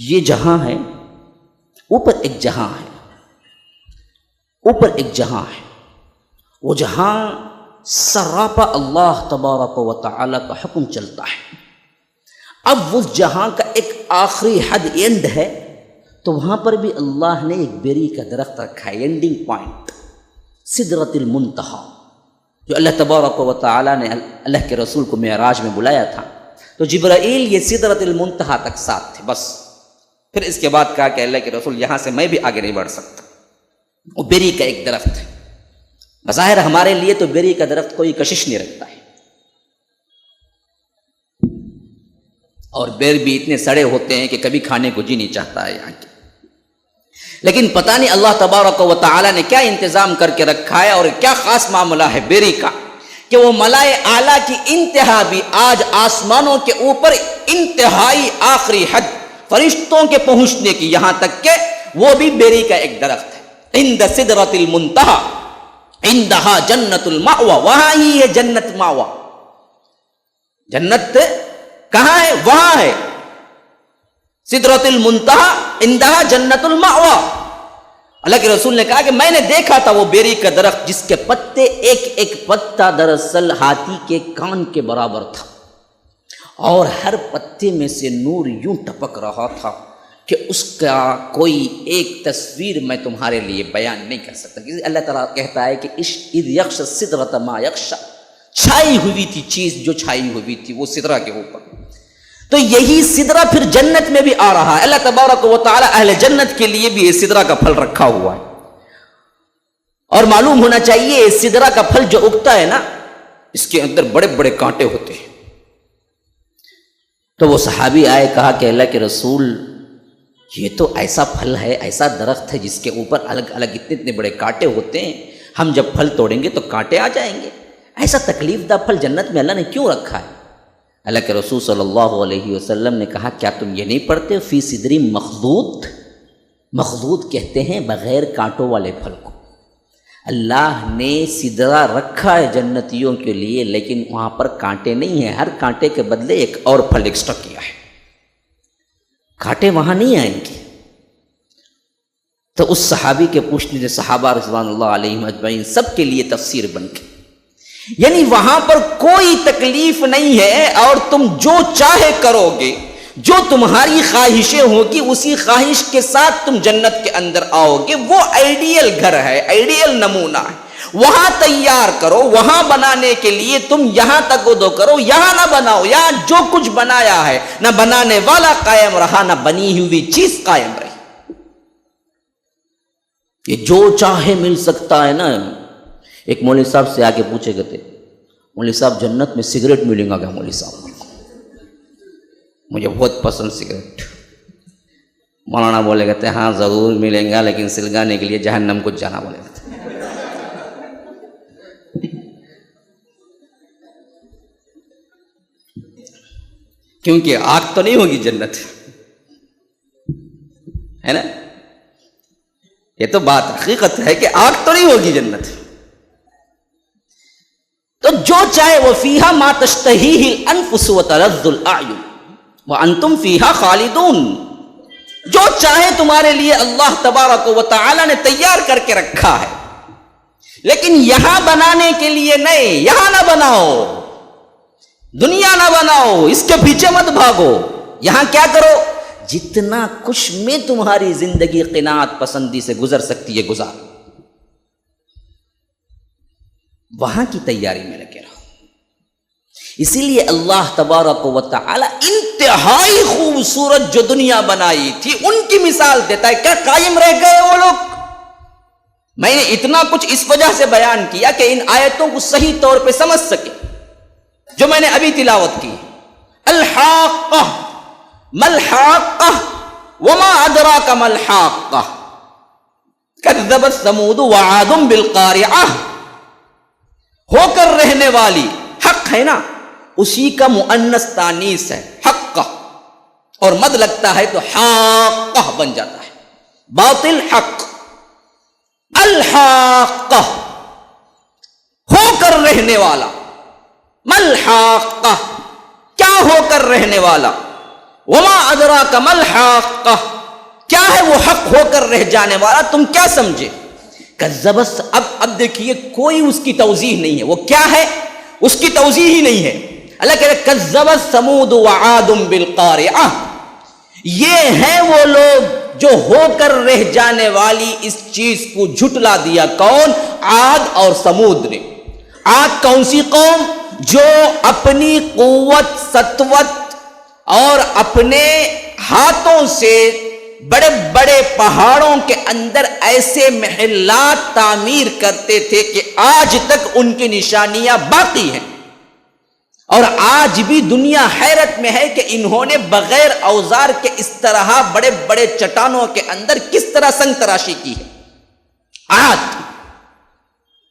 یہ جہاں ہے، اوپر ایک جہاں ہے، اوپر ایک جہاں ہے، وہ جہاں سراپا اللہ تبارک و تعالیٰ کا حکم چلتا ہے۔ اب اس جہاں کا ایک آخری حد اینڈ ہے، تو وہاں پر بھی اللہ نے ایک بیری کا درخت رکھا ہے، اینڈنگ پوائنٹ، سدرۃ المنتہا، جو اللہ تبارک و تعالیٰ نے اللہ کے رسول کو معراج میں بلایا تھا تو جبرائیل یہ سدرۃ المنتہا تک ساتھ تھے بس. پھر اس کے بعد کہا کہ اللہ کے رسول یہاں سے میں بھی آگے نہیں بڑھ سکتا. وہ بیری کا ایک درخت ہے. بظاہر ہمارے لیے تو بیری کا درخت کوئی کشش نہیں رکھتا ہے اور بیر بھی اتنے سڑے ہوتے ہیں کہ کبھی کھانے کو جی نہیں چاہتا ہے یہاں کے. لیکن پتہ نہیں اللہ تبارک و تعالیٰ نے کیا انتظام کر کے رکھا ہے اور کیا خاص معاملہ ہے بیری کا کہ وہ ملائے اعلیٰ کی انتہا بھی آج آسمانوں کے اوپر انتہائی آخری حد فرشتوں کے پہنچنے کی، یہاں تک کہ وہ بھی بیری کا ایک درخت ہے. عند سدرۃ المنتہا عندہا جنت المأویٰ، وہاں ہی ہے جنت مأویٰ. جنت کہاں ہے؟ وہاں ہے سدرۃ المنتہا عندہا جنت المأویٰ. اللہ کے رسول نے کہا کہ میں نے دیکھا تھا وہ بیری کا درخت جس کے پتے ایک ایک پتا دراصل ہاتھی کے کان کے برابر تھا اور ہر پتے میں سے نور یوں ٹپک رہا تھا کہ اس کا کوئی ایک تصویر میں تمہارے لیے بیان نہیں کر سکتا. اللہ تعالیٰ کہتا ہے کہ اذ یغشی السدرۃ ما یغشی، چھائی ہوئی تھی چیز جو چھائی ہوئی تھی وہ سدرہ کے اوپر. تو یہی سدرہ پھر جنت میں بھی آ رہا ہے. اللہ تبارک و تعالیٰ اہل جنت کے لیے بھی یہ سدرہ کا پھل رکھا ہوا ہے. اور معلوم ہونا چاہیے سدرہ کا پھل جو اگتا ہے نا اس کے اندر بڑے بڑے کانٹے ہوتے ہیں. تو وہ صحابی آئے، کہا کہ اللہ کے رسول یہ تو ایسا پھل ہے، ایسا درخت ہے جس کے اوپر الگ الگ اتنے اتنے بڑے کانٹے ہوتے ہیں، ہم جب پھل توڑیں گے تو کانٹے آ جائیں گے. ایسا تکلیف دہ پھل جنت میں اللہ نے کیوں رکھا ہے؟ اللہ کے رسول صلی اللہ علیہ وسلم نے کہا کیا تم یہ نہیں پڑھتے فی صدر مخضود؟ مخضود کہتے ہیں بغیر کانٹوں والے پھل کو. اللہ نے سدرہ رکھا ہے جنتیوں کے لیے لیکن وہاں پر کانٹے نہیں ہیں، ہر کانٹے کے بدلے ایک اور پھل ایکسٹرا کیا ہے. کانٹے وہاں نہیں آئیں گے. تو اس صحابی کے پوچھنے سے صحابہ رضوان اللہ علیہم اجمعین سب کے لیے تفسیر بن گئی. یعنی وہاں پر کوئی تکلیف نہیں ہے اور تم جو چاہے کرو گے، جو تمہاری خواہشیں ہوگی اسی خواہش کے ساتھ تم جنت کے اندر آؤ گے. وہ آئیڈیل گھر ہے، آئیڈیل نمونہ ہے. وہاں تیار کرو، وہاں بنانے کے لیے تم یہاں تقدو کرو، یہاں نہ بناؤ. یہاں جو کچھ بنایا ہے نہ بنانے والا قائم رہا نہ بنی ہوئی چیز قائم رہی. یہ جو چاہے مل سکتا ہے نا. ایک مولوی صاحب سے آگے پوچھے گئے تھے، مولوی صاحب جنت میں سگریٹ ملیں گا کیا؟ مولوی صاحب مجھے بہت پسند سگریٹ. مولانا بولے کہتے ہیں ہاں ضرور ملیں گا لیکن سلگانے کے لیے جہنم کو جانا بولے گا. کیونکہ آگ تو نہیں ہوگی جنت ہے نا. یہ تو بات حقیقت ہے کہ آگ تو نہیں ہوگی جنت. تو جو چاہے وہ فیہا ما تشتہیہ الانفس وتلذ الاعین وانتم فیہا خالدون. جو چاہے تمہارے لیے اللہ تبارک و تعالی نے تیار کر کے رکھا ہے لیکن یہاں بنانے کے لیے نہیں. یہاں نہ بناؤ، دنیا نہ بناؤ، اس کے پیچھے مت بھاگو. یہاں کیا کرو؟ جتنا کچھ میں تمہاری زندگی قناعت پسندی سے گزر سکتی ہے گزار. وہاں کی تیاری میں لگے رہو. اسی لیے اللہ تبارک و تعالی انتہائی خوبصورت جو دنیا بنائی تھی ان کی مثال دیتا ہے. کیا قائم رہ گئے وہ لوگ؟ میں نے اتنا کچھ اس وجہ سے بیان کیا کہ ان آیتوں کو صحیح طور پہ سمجھ سکے جو میں نے ابھی تلاوت کی. الحاقہ ملحاقہ وما ادراک ملحاقہ کذبت ثمود وعاد بالقارعہ. ہو کر رہنے والی حق ہے نا، اسی کا مؤنث تانیث ہے حق کا، اور مد لگتا ہے تو حاقہ بن جاتا ہے. باطل حق. الحاقہ ہو کر رہنے والا. ملحاقہ کیا ہو کر رہنے والا. وما ادراک ملحاقہ کیا ہے وہ حق ہو کر رہ جانے والا، تم کیا سمجھے. کذبت اب دیکھیے کوئی اس کی توضیح نہیں ہے. وہ کیا ہے؟ اس کی توضیح ہی نہیں ہے. اللہ کہہ رہے کذبت ثمود وعاد بالقارعہ. یہ ہیں وہ لوگ جو ہو کر رہ جانے والی اس چیز کو جھٹلا دیا. کون؟ عاد اور ثمود نے. عاد کون سی قوم؟ جو اپنی قوت سطوت اور اپنے ہاتھوں سے بڑے بڑے پہاڑوں کے اندر ایسے محلات تعمیر کرتے تھے کہ آج تک ان کی نشانیاں باقی ہیں، اور آج بھی دنیا حیرت میں ہے کہ انہوں نے بغیر اوزار کے اس طرح بڑے بڑے چٹانوں کے اندر کس طرح سنگ تراشی کی ہے۔ عاد،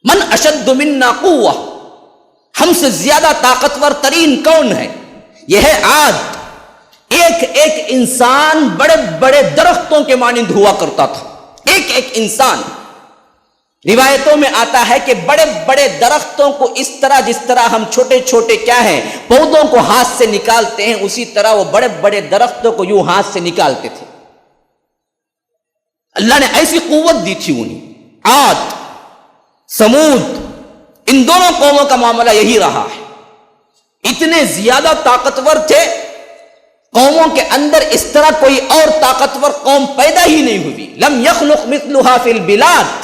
من اشد منا قوہ، ہم سے زیادہ طاقتور ترین کون ہے؟ یہ ہے عاد۔ ایک ایک انسان بڑے بڑے درختوں کے مانند ہوا کرتا تھا، ایک ایک انسان۔ روایتوں میں آتا ہے کہ بڑے بڑے درختوں کو اس طرح جس طرح ہم چھوٹے چھوٹے کیا ہیں پودوں کو ہاتھ سے نکالتے ہیں، اسی طرح وہ بڑے بڑے درختوں کو یوں ہاتھ سے نکالتے تھے۔ اللہ نے ایسی قوت دی تھی انہیں۔ عاد، سمود، ان دونوں قوموں کا معاملہ یہی رہا ہے، اتنے زیادہ طاقتور تھے، قوموں کے اندر اس طرح کوئی اور طاقتور قوم پیدا ہی نہیں ہوئی۔ لم یخلق مثلھا فی البلاد،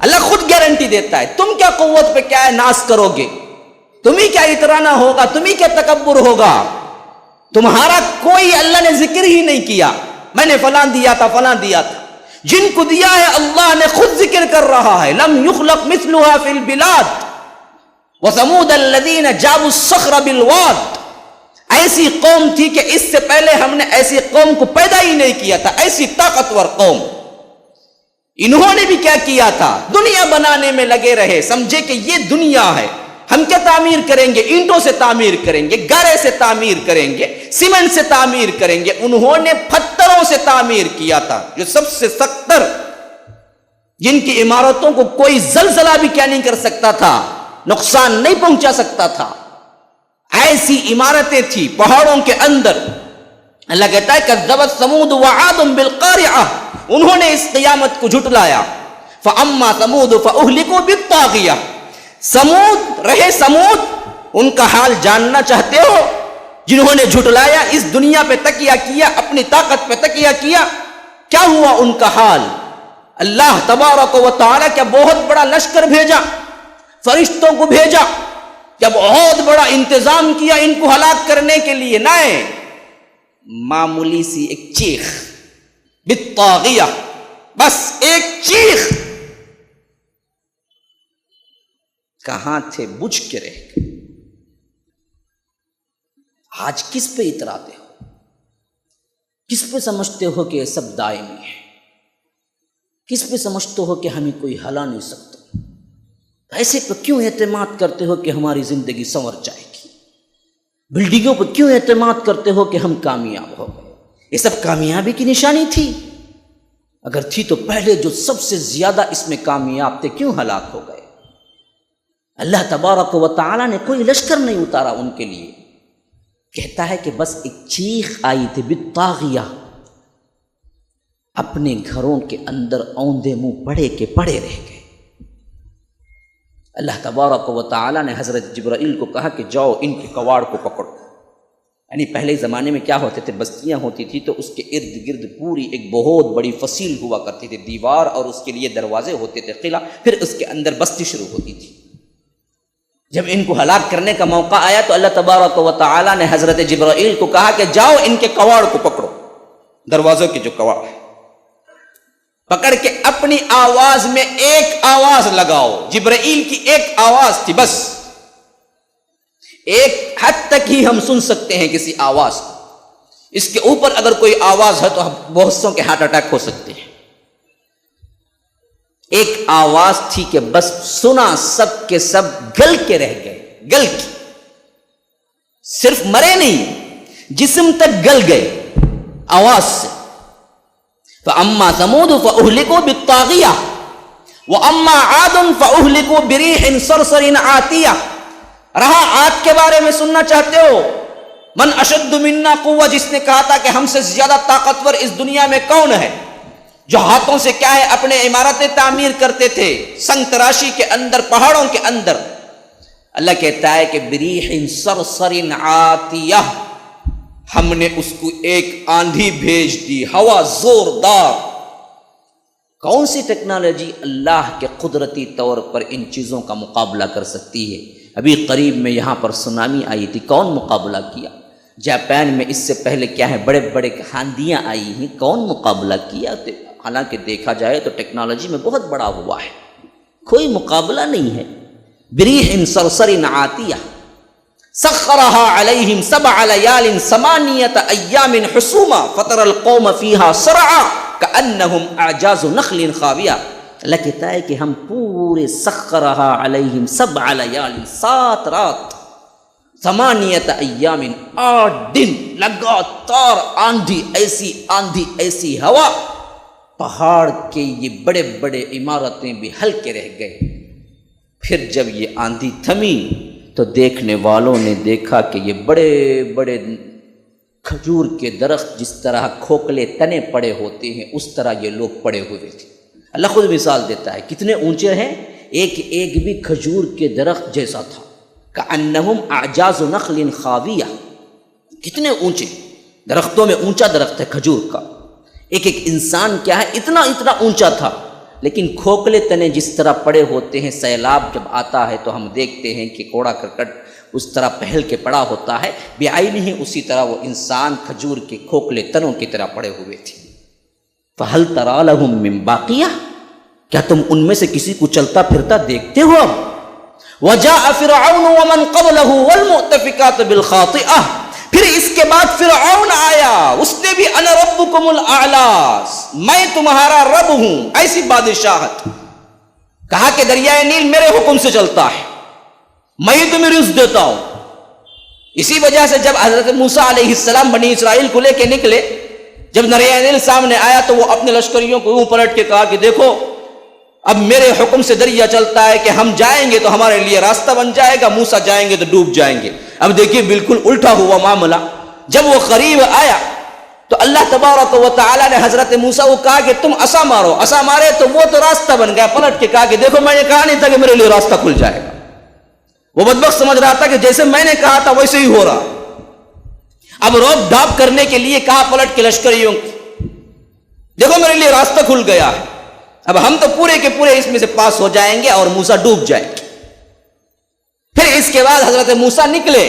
اللہ خود گارنٹی دیتا ہے، تم کیا قوت پہ کیا ہے ناز کرو گے، تمہیں کیا اترانا ہوگا، تمہیں کیا تکبر ہوگا، تمہارا کوئی اللہ نے ذکر ہی نہیں کیا، میں نے فلاں دیا تھا فلاں دیا تھا، جن کو دیا ہے اللہ نے خود ذکر کر رہا ہے۔ لم یخلق مثلھا فی البلاد وثمود الذین جابوا الصخر بالواد، ایسی قوم تھی کہ اس سے پہلے ہم نے ایسی قوم کو پیدا ہی نہیں کیا تھا، ایسی طاقتور قوم۔ انہوں نے بھی کیا کیا تھا؟ دنیا بنانے میں لگے رہے، سمجھے کہ یہ دنیا ہے، ہم کیا تعمیر کریں گے؟ اینٹوں سے تعمیر کریں گے، گارے سے تعمیر کریں گے، سیمنٹ سے تعمیر کریں گے۔ انہوں نے پتھروں سے تعمیر کیا تھا، جو سب سے سختر، جن کی عمارتوں کو کوئی زلزلہ بھی کیا نہیں کر سکتا تھا، نقصان نہیں پہنچا سکتا تھا، ایسی عمارتیں تھی پہاڑوں کے اندر۔ اللہ کہتا ہے کذبت ثمود وعاد بالقارعہ، انہوں نے اس قیامت کو جھٹلایا۔ فاما ثمود فاہلکوا بالطاغیہ، سمود رہے سمود، ان کا حال جاننا چاہتے ہو؟ جنہوں نے جھٹلایا، اس دنیا پہ تکیہ کیا، اپنی طاقت پہ تکیہ کیا، کیا ہوا ان کا حال؟ اللہ تبارک و تعالی کیا بہت بڑا لشکر بھیجا، فرشتوں کو بھیجا، کیا بہت بڑا انتظام کیا ان کو ہلاک کرنے کے لیے؟ نہیں، معمولی سی ایک چیخ، بالطاغیہ، بس ایک چیخ، کہاں تھے بجھ کے رہ گئے۔ آج کس پہ اتراتے ہو؟ کس پہ سمجھتے ہو کہ یہ سب دائمی ہے؟ کس پہ سمجھتے ہو کہ ہمیں کوئی ہلا نہیں سکتا؟ ایسے پہ کیوں اعتماد کرتے ہو کہ ہماری زندگی سنور جائے گی؟ بلڈنگوں پہ کیوں اعتماد کرتے ہو کہ ہم کامیاب ہو گئے؟ یہ سب کامیابی کی نشانی تھی؟ اگر تھی تو پہلے جو سب سے زیادہ اس میں کامیاب تھے کیوں ہلاک ہو گئے؟ اللہ تبارک و تعالی نے کوئی لشکر نہیں اتارا ان کے لیے، کہتا ہے کہ بس ایک چیخ آئی تھی، بالطاغیہ، اپنے گھروں کے اندر اوندے منہ پڑے کے پڑے رہ گئے۔ اللہ تبارک و تعالی نے حضرت جبرائیل کو کہا کہ جاؤ ان کے کواڑ کو پکڑو۔ یعنی پہلے زمانے میں کیا ہوتے تھے، بستیاں ہوتی تھی تو اس کے ارد گرد پوری ایک بہت بڑی فصیل ہوا کرتی تھی، دیوار، اور اس کے لیے دروازے ہوتے تھے، قلعہ، پھر اس کے اندر بستی شروع ہوتی تھی۔ جب ان کو ہلاک کرنے کا موقع آیا تو اللہ تبارک و تعالی نے حضرت جبرائیل کو کہا کہ جاؤ ان کے کواڑ کو پکڑو، دروازوں کے جو کواڑ ہے، پکڑ کے اپنی آواز میں ایک آواز لگاؤ۔ جبرائیل کی ایک آواز تھی، بس ایک حد تک ہی ہم سن سکتے ہیں کسی آواز کو، اس کے اوپر اگر کوئی آواز ہے تو بہت سوں کے ہارٹ اٹیک ہو سکتے ہیں۔ ایک آواز تھی کہ بس سنا، سب کے سب گل کے رہ گئے، گل کے، صرف مرے نہیں، جسم تک گل گئے آواز سے۔ فَأَمَّا ثَمُودُ فَأُهْلِكُوا بِالطَّاغِيَةِ وَأَمَّا عَادٌ فَأُهْلِكُوا بِرِيحٍ صَرْصَرٍ عَاتِيَةٍ۔ رہا عاد کے بارے میں سننا چاہتے ہو؟ من اشد منا قوہ، جس نے کہا تھا کہ ہم سے زیادہ طاقتور اس دنیا میں کون ہے، جو ہاتھوں سے کیا ہے اپنے عمارتیں تعمیر کرتے تھے سنگ تراشی کے اندر، پہاڑوں کے اندر۔ اللہ کہتا ہے کہ بریح صرصر عاتیہ، ہم نے اس کو ایک آندھی بھیج دی، ہوا زوردار، کون سی ٹیکنالوجی اللہ کے قدرتی طور پر ان چیزوں کا مقابلہ کر سکتی ہے؟ ابھی قریب میں یہاں پر سونامی آئی تھی، کون مقابلہ کیا؟ جاپان میں اس سے پہلے کیا ہے، بڑے بڑے آندیاں آئی ہیں، کون مقابلہ کیا؟ حالانکہ دیکھا جائے تو ٹیکنالوجی میں بہت بڑا ہوا ہے، کوئی مقابلہ نہیں ہے۔ بریح صرصر عاتیہ سخرها علیہم 7 لیال 8 ایام حسوما فطر القوم فیہا صرعا کأنہم اعجاز نخل خاویہ۔ اللہ کہتا ہے کہ ہم پورے سخرها علیہم 7 لیال 7 رات 8 ایام 8 دن لگاتار آندھی ایسی ہوا، پہاڑ کے یہ بڑے بڑے عمارتیں بھی ہلکے رہ گئے۔ پھر جب یہ آندھی تھمی تو دیکھنے والوں نے دیکھا کہ یہ بڑے بڑے کھجور کے درخت جس طرح کھوکھلے تنے پڑے ہوتے ہیں اس طرح یہ لوگ پڑے ہوئے تھے۔ اللہ خود مثال دیتا ہے کتنے اونچے ہیں، ایک بھی کھجور کے درخت جیسا تھا، کأنہم اعجاز نخل خاویہ، کتنے اونچے درختوں میں اونچا درخت ہے کھجور کا، ایک انسان کیا ہے اتنا اونچا تھا، لیکن کھوکھلے تنے جس طرح پڑے ہوتے ہیں، سیلاب جب آتا ہے تو ہم دیکھتے ہیں کہ کوڑا کرکٹ اس طرح پہل کے پڑا ہوتا ہے، بعینہ ہی اسی طرح وہ انسان کھجور کے کھوکھلے تنوں کی طرح پڑے ہوئے تھے۔ فہل تری لہم من باقیہ، کیا تم ان میں سے کسی کو چلتا پھرتا دیکھتے ہو؟ اب وجاء فرعون ومن قبلہ والمؤتفکات بالخاطئہ، پھر اس کے بعد فرعون آیا، اس نے بھی انا ربکم الاعلی، میں تمہارا رب ہوں، ایسی بادشاہت، کہا کہ دریائے نیل میرے حکم سے چلتا ہے، میں ہی تمہیں رزق دیتا ہوں۔ اسی وجہ سے جب حضرت موسیٰ علیہ السلام بنی اسرائیل کو لے کے نکلے، جب دریائے نیل سامنے آیا تو وہ اپنے لشکریوں کو یوں پلٹ کے کہا کہ دیکھو اب میرے حکم سے دریا چلتا ہے کہ ہم جائیں گے تو ہمارے لیے راستہ بن جائے گا، موسیٰ جائیں گے تو ڈوب جائیں گے۔ اب دیکھیے بالکل الٹا ہوا معاملہ۔ جب وہ قریب آیا تو اللہ تبارک و تعالیٰ نے حضرت موسیٰ کو کہا کہ تم عصا مارو، عصا مارے تو وہ تو راستہ بن گیا، پلٹ کے کہا کہ دیکھو میں نے کہا نہیں تھا کہ میرے لیے راستہ کھل جائے گا۔ وہ بدبخت سمجھ رہا تھا کہ جیسے میں نے کہا تھا ویسے ہی ہو رہا۔ اب روک ڈھاپ کرنے کے لیے کہا پلٹ کے لشکریوں، دیکھو میرے لیے راستہ کھل گیا ہے، اب ہم تو پورے کے پورے اس میں سے پاس ہو جائیں گے اور موسیٰ ڈوب جائے گا۔ پھر اس کے بعد حضرت موسیٰ نکلے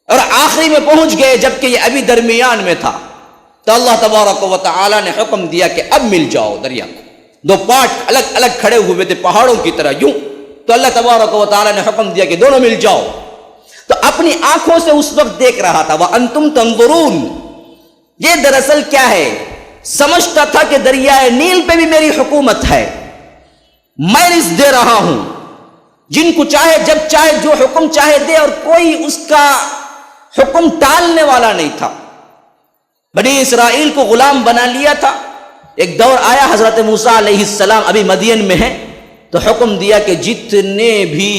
اور آخری میں پہنچ گئے، جبکہ یہ ابھی درمیان میں تھا، تو اللہ تبارک و تعالیٰ نے حکم دیا کہ اب مل جاؤ دریا کو۔ دو پارٹ الگ الگ کھڑے ہوئے تھے پہاڑوں کی طرح یوں، تو اللہ تبارک و تعالیٰ نے حکم دیا کہ دونوں مل جاؤ۔ تو اپنی آنکھوں سے اس وقت دیکھ رہا تھا، وَأَنْتُمْ تَنْظُرُونَ، یہ دراصل کیا ہے، سمجھتا تھا کہ دریائے نیل پہ بھی میری حکومت ہے، میں رزق دے رہا ہوں، جن کو چاہے جب چاہے جو حکم چاہے دے، اور کوئی اس کا حکم ٹالنے والا نہیں تھا۔ بنی اسرائیل کو غلام بنا لیا تھا۔ ایک دور آیا حضرت موسیٰ علیہ السلام ابھی مدین میں ہیں تو حکم دیا کہ جتنے بھی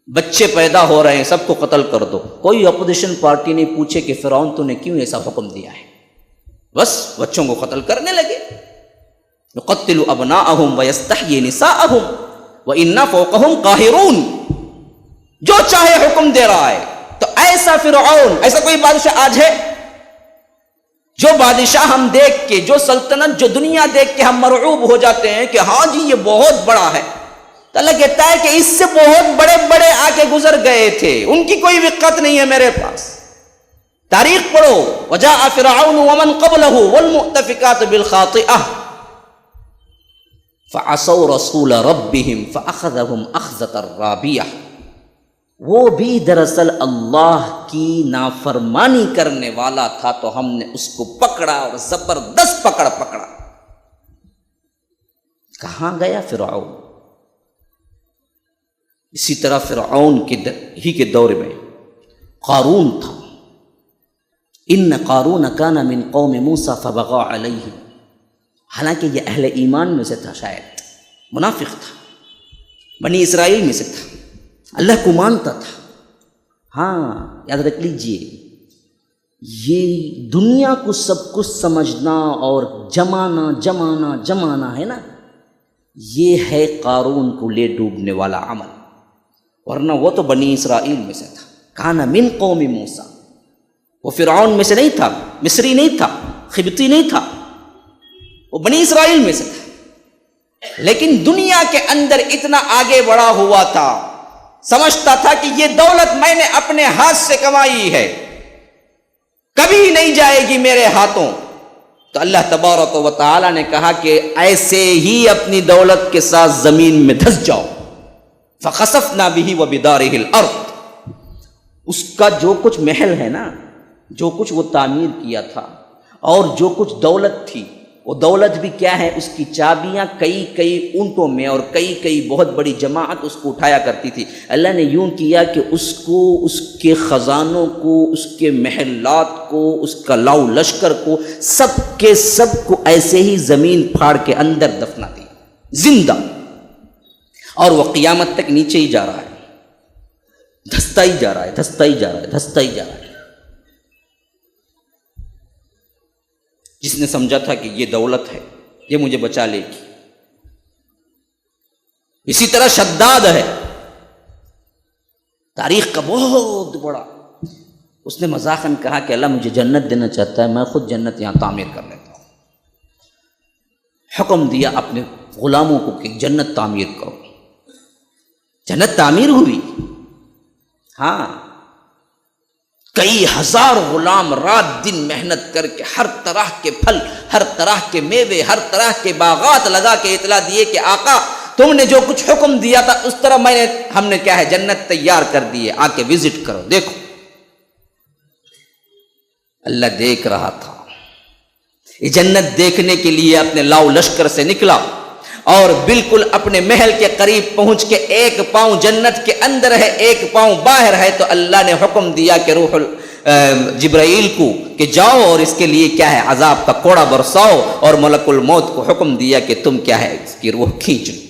بچے پیدا ہو رہے ہیں سب کو قتل کر دو۔ کوئی اپوزیشن پارٹی نہیں پوچھے کہ فرعون تو نے کیوں ایسا حکم دیا ہے، بس بچوں کو قتل کرنے لگے۔ یقتل ابناءہم ویستحیی نساءہم وإنا فوقہم قاہرون، جو چاہے حکم دے رہا ہے۔ تو ایسا فرعون، ایسا کوئی بادشاہ آج ہے؟ جو بادشاہ ہم دیکھ کے، جو سلطنت، جو دنیا دیکھ کے ہم مرعوب ہو جاتے ہیں کہ ہاں جی یہ بہت بڑا ہے، تو اللہ کہتا ہے کہ اس سے بہت بڑے بڑے آ کے گزر گئے تھے، ان کی کوئی وقت نہیں ہے میرے پاس۔ تاریخ پڑھو، وجاء فرعون ومن قبلہ والمؤتفکات بالخاطئہ فعصوا رسول ربهم فاخذهم اخذۃ رابیہ، وہ بھی دراصل اللہ کی نافرمانی کرنے والا تھا تو ہم نے اس کو پکڑا اور زبردست پکڑا۔ کہاں گیا فرعون؟ اسی طرح فرعون کے دور میں قارون تھا۔ ان قارون کان من قوم موسیٰ فبغى علیہم، حالانکہ یہ اہل ایمان میں سے تھا، شاید منافق تھا، بنی اسرائیل میں سے تھا، اللہ کو مانتا تھا۔ ہاں یاد رکھ لیجئے، یہ دنیا کو سب کچھ سمجھنا اور جمانا ہے نا، یہ ہے قارون کو لے ڈوبنے والا عمل، ورنہ وہ تو بنی اسرائیل میں سے تھا۔ کان من قوم موسیٰ، وہ فرعون میں سے نہیں تھا، مصری نہیں تھا، قبطی نہیں تھا، وہ بنی اسرائیل میں سے تھا، لیکن دنیا کے اندر اتنا آگے بڑھا ہوا تھا، سمجھتا تھا کہ یہ دولت میں نے اپنے ہاتھ سے کمائی ہے، کبھی نہیں جائے گی میرے ہاتھوں۔ تو اللہ تبارک و تعالی نے کہا کہ ایسے ہی اپنی دولت کے ساتھ زمین میں دھس جاؤ۔ فخسفنا به وبداره الارض، اس کا جو کچھ محل ہے نا، جو کچھ وہ تعمیر کیا تھا اور جو کچھ دولت تھی، وہ دولت بھی کیا ہے، اس کی چابیاں کئی اونٹوں میں اور کئی بہت بڑی جماعت اس کو اٹھایا کرتی تھی۔ اللہ نے یوں کیا کہ اس کو، اس کے خزانوں کو، اس کے محلات کو، اس کا لاؤ لشکر کو، سب کے سب کو ایسے ہی زمین پھاڑ کے اندر دفنا دی زندہ، اور وہ قیامت تک نیچے ہی جا رہا ہے، دھستا ہی جا رہا ہے، دھستا ہی جا رہا ہے، دھستا ہی جا رہا ہے۔ جس نے سمجھا تھا کہ یہ دولت ہے، یہ مجھے بچا لے گی۔ اسی طرح شداد ہے، تاریخ کا بہت بڑا، اس نے مذاقاً کہا کہ اللہ مجھے جنت دینا چاہتا ہے، میں خود جنت یہاں تعمیر کر لیتا ہوں۔ حکم دیا اپنے غلاموں کو کہ جنت تعمیر کرو۔ جنت تعمیر ہوئی، ہاں، کئی ہزار غلام رات دن محنت کر کے ہر طرح کے پھل، ہر طرح کے میوے، ہر طرح کے باغات لگا کے اطلاع دیے کہ آقا تم نے جو کچھ حکم دیا تھا اس طرح ہم نے کیا ہے جنت تیار کر دی ہے، آ کے وزٹ کرو، دیکھو۔ اللہ دیکھ رہا تھا، یہ جنت دیکھنے کے لیے اپنے لاؤ لشکر سے نکلا اور بالکل اپنے محل کے قریب پہنچ کے ایک پاؤں جنت کے اندر ہے، ایک پاؤں باہر ہے، تو اللہ نے حکم دیا کہ روح جبرائیل کو کہ جاؤ اور اس کے لیے کیا ہے عذاب کا کوڑا برساؤ، اور ملک الموت کو حکم دیا کہ تم کیا ہے اس کی روح کھینچ لو۔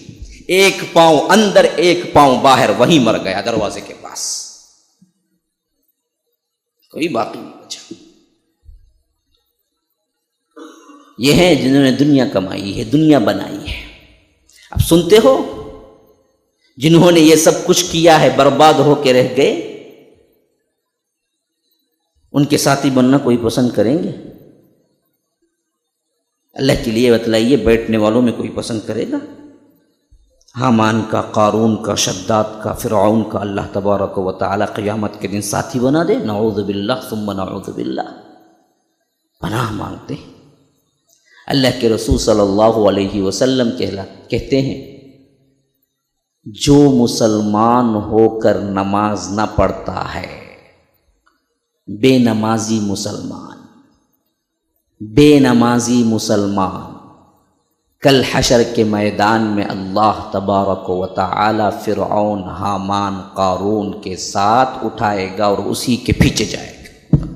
ایک پاؤں اندر ایک پاؤں باہر، وہیں مر گیا دروازے کے پاس، کوئی باقی نہیں بچا۔ یہ ہیں جنہوں نے دنیا کمائی ہے، دنیا بنائی ہے۔ اب سنتے ہو جنہوں نے یہ سب کچھ کیا ہے برباد ہو کے رہ گئے، ان کے ساتھی بننا کوئی پسند کریں گے؟ اللہ کے لیے بتلائیے، بیٹھنے والوں میں کوئی پسند کرے گا؟ حامان کا، قارون کا، شداد کا، فرعون کا اللہ تبارک و تعالی قیامت کے دن ساتھی بنا دے؟ نعوذ باللہ ثم نعوذ باللہ، پناہ مانگتے ہیں۔ اللہ کے رسول صلی اللہ علیہ وسلم کہتے ہیں جو مسلمان ہو کر نماز نہ پڑھتا ہے، بے نمازی مسلمان، بے نمازی مسلمان کل حشر کے میدان میں اللہ تبارک و تعالی فرعون، حامان، قارون کے ساتھ اٹھائے گا اور اسی کے پیچھے جائے گا،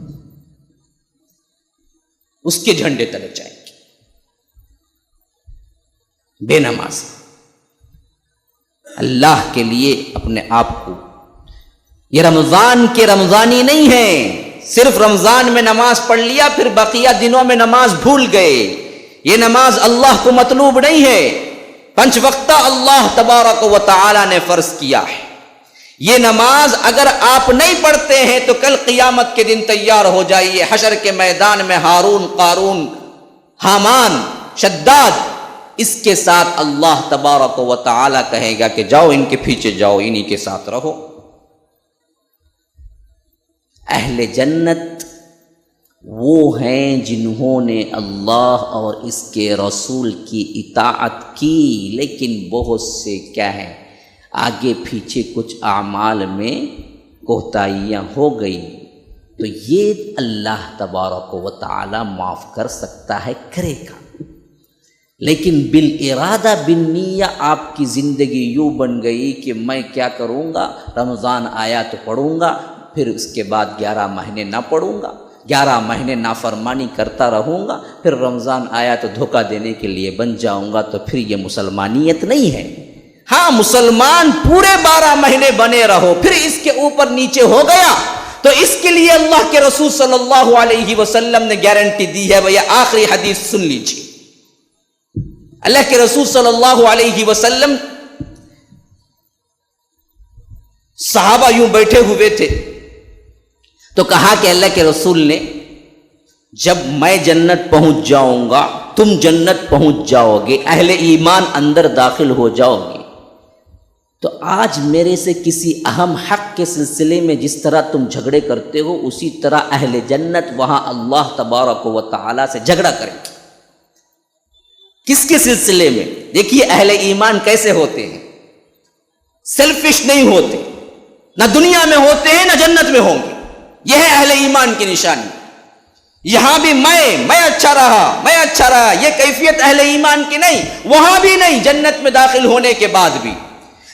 اس کے جھنڈے تلے جائے گا۔ بے نماز اللہ کے لیے اپنے آپ کو، یہ رمضان کے رمضانی نہیں ہے، صرف رمضان میں نماز پڑھ لیا پھر بقیہ دنوں میں نماز بھول گئے، یہ نماز اللہ کو مطلوب نہیں ہے، 5 وقتہ اللہ تبارک و تعالی نے فرض کیا ہے۔ یہ نماز اگر آپ نہیں پڑھتے ہیں تو کل قیامت کے دن تیار ہو جائیے، حشر کے میدان میں ہارون، قارون، حامان، شداد، اس کے ساتھ اللہ تبارک و تعالی کہے گا کہ جاؤ ان کے پیچھے جاؤ، انہی کے ساتھ رہو۔ اہل جنت وہ ہیں جنہوں نے اللہ اور اس کے رسول کی اطاعت کی، لیکن بہت سے کیا ہے آگے پیچھے کچھ اعمال میں کوتاہیاں ہو گئی، تو یہ اللہ تبارک و تعالی معاف کر سکتا ہے، کرے گا۔ لیکن بالارادہ بالنیہ آپ کی زندگی یوں بن گئی کہ میں کیا کروں گا، رمضان آیا تو پڑھوں گا، پھر اس کے بعد 11 مہینے نہ پڑھوں گا، 11 مہینے نافرمانی کرتا رہوں گا، پھر رمضان آیا تو دھوکہ دینے کے لیے بن جاؤں گا، تو پھر یہ مسلمانیت نہیں ہے۔ ہاں مسلمان پورے 12 مہینے بنے رہو، پھر اس کے اوپر نیچے ہو گیا تو اس کے لیے اللہ کے رسول صلی اللہ علیہ وسلم نے گارنٹی دی ہے۔ بھیا آخری حدیث سن لیجیے، اللہ کے رسول صلی اللہ علیہ وسلم صحابہ یوں بیٹھے ہوئے تھے تو کہا کہ اللہ کے رسول نے جب میں جنت پہنچ جاؤں گا تم جنت پہنچ جاؤ گے، اہل ایمان اندر داخل ہو جاؤ گے، تو آج میرے سے کسی اہم حق کے سلسلے میں جس طرح تم جھگڑے کرتے ہو، اسی طرح اہل جنت وہاں اللہ تبارک و تعالی سے جھگڑا کریں گے۔ کس کے سلسلے میں؟ دیکھیے اہل ایمان کیسے ہوتے ہیں، سیلفش نہیں ہوتے، نہ دنیا میں ہوتے ہیں نہ جنت میں ہوں گے، یہ ہے اہل ایمان کی نشانی۔ یہاں بھی میں اچھا رہا، یہ کیفیت اہل ایمان کی نہیں، وہاں بھی نہیں، جنت میں داخل ہونے کے بعد بھی۔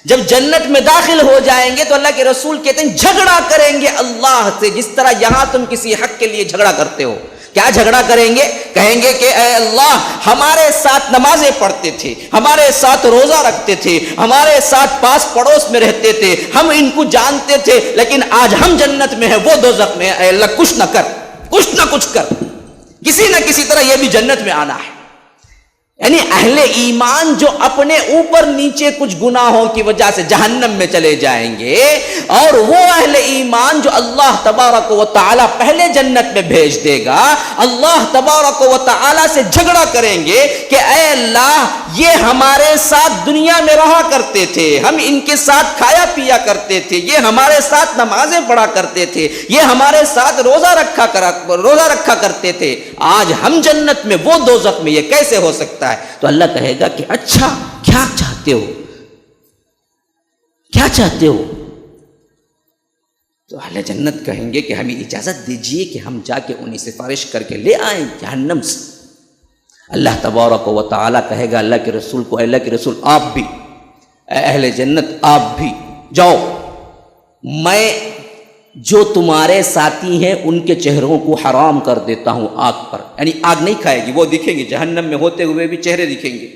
جب جنت میں داخل ہو جائیں گے تو اللہ کے رسول کہتے ہیں جھگڑا کریں گے اللہ سے، جس طرح یہاں تم کسی حق کے لیے جھگڑا کرتے ہو۔ کیا جھگڑا کریں گے؟ کہیں گے کہ اے اللہ، ہمارے ساتھ نمازیں پڑھتے تھے، ہمارے ساتھ روزہ رکھتے تھے، ہمارے ساتھ پاس پڑوس میں رہتے تھے، ہم ان کو جانتے تھے، لیکن آج ہم جنت میں ہیں، وہ دوزخ میں ہیں، اے اللہ کچھ نہ کچھ کر، کسی نہ کسی طرح یہ بھی جنت میں آنا ہے۔ یعنی اہل ایمان جو اپنے اوپر نیچے کچھ گناہوں کی وجہ سے جہنم میں چلے جائیں گے، اور وہ اہل ایمان جو اللہ تبارک و تعالی پہلے جنت میں بھیج دے گا، اللہ تبارک و تعالی سے جھگڑا کریں گے کہ اے اللہ، یہ ہمارے ساتھ دنیا میں رہا کرتے تھے، ہم ان کے ساتھ کھایا پیا کرتے تھے، یہ ہمارے ساتھ نمازیں پڑھا کرتے تھے، یہ ہمارے ساتھ روزہ رکھا کرتے تھے، آج ہم جنت میں، وہ دوزخ میں، یہ کیسے ہو سکتا ہے؟ تو اللہ کہے گا کہ اچھا کیا چاہتے ہو؟ تو اہل جنت کہیں گے کہ ہمیں اجازت دیجئے کہ ہم جا کے انہیں سفارش کر کے لے آئیں جہنم سے۔ اللہ تبارک و تعالی کہے گا اللہ کے رسول کو، اللہ کے رسول آپ بھی، اے اہل جنت آپ بھی جاؤ، میں جو تمہارے ساتھی ہیں ان کے چہروں کو حرام کر دیتا ہوں آگ پر، یعنی آگ نہیں کھائے گی، وہ دکھیں گے، جہنم میں ہوتے ہوئے بھی چہرے دکھیں گے۔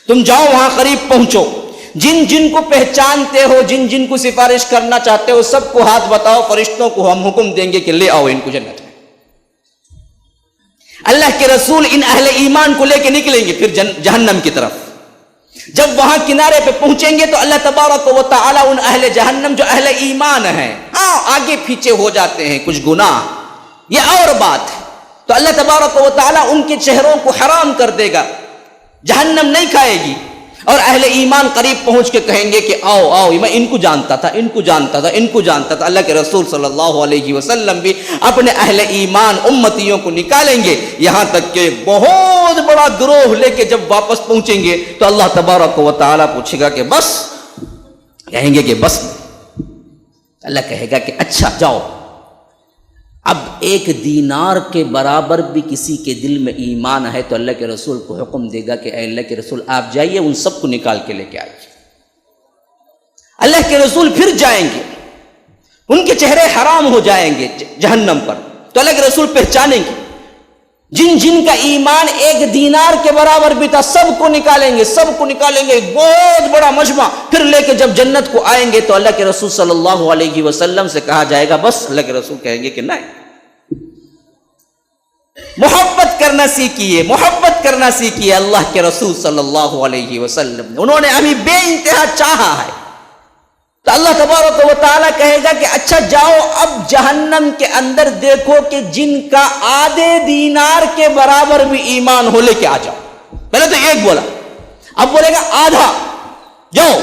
تم جاؤ وہاں قریب پہنچو، جن کو پہچانتے ہو، جن کو سفارش کرنا چاہتے ہو، سب کو ہاتھ بتاؤ، فرشتوں کو ہم حکم دیں گے کہ لے آؤ ان کو جنت میں۔ اللہ کے رسول ان اہل ایمان کو لے کے نکلیں گے پھر جہنم کی طرف۔ جب وہاں کنارے پہ پہنچیں گے تو اللہ تبارک و تعالی ان اہل جہنم جو اہل ایمان ہیں، آگے پیچھے ہو جاتے ہیں کچھ گناہ، یہ اور بات ہے، تو اللہ تبارک و تعالی ان کے چہروں کو حرام کر دے گا، جہنم نہیں کھائے گی، اور اہل ایمان قریب پہنچ کے کہیں گے کہ آؤ، میں ان کو جانتا تھا۔ اللہ کے رسول صلی اللہ علیہ وسلم بھی اپنے اہل ایمان امتیوں کو نکالیں گے، یہاں تک کہ بہت بڑا گروہ لے کے جب واپس پہنچیں گے تو اللہ تبارک و تعالی پوچھے گا کہ بس، کہیں گے کہ بس، اللہ کہے گا کہ اچھا جاؤ۔ اب 1 دینار کے برابر بھی کسی کے دل میں ایمان ہے تو اللہ کے رسول کو حکم دے گا کہ اے اللہ کے رسول آپ جائیے، ان سب کو نکال کے لے کے آئیے۔ اللہ کے رسول پھر جائیں گے، ان کے چہرے حرام ہو جائیں گے جہنم پر، تو اللہ کے رسول پہچانیں گے، جن کا ایمان 1 دینار کے برابر بھی تھا، سب کو نکالیں گے، ایک بہت بڑا مجمع پھر لے کے جب جنت کو آئیں گے تو اللہ کے رسول صلی اللہ علیہ وسلم سے کہا جائے گا بس، اللہ کے رسول کہیں گے کہ نہیں، محبت کرنا سیکھیے اللہ کے رسول صلی اللہ علیہ وسلم نے، انہوں نے ہمیں بے انتہا چاہا ہے۔ تو اللہ تبارک و تعالیٰ کہے گا کہ اچھا جاؤ، اب جہنم کے اندر دیکھو کہ جن کا آدھے دینار کے برابر بھی ایمان ہو، لے کے آ جاؤ۔ پہلے تو 1 بولا، اب بولے گا آدھا، جاؤ۔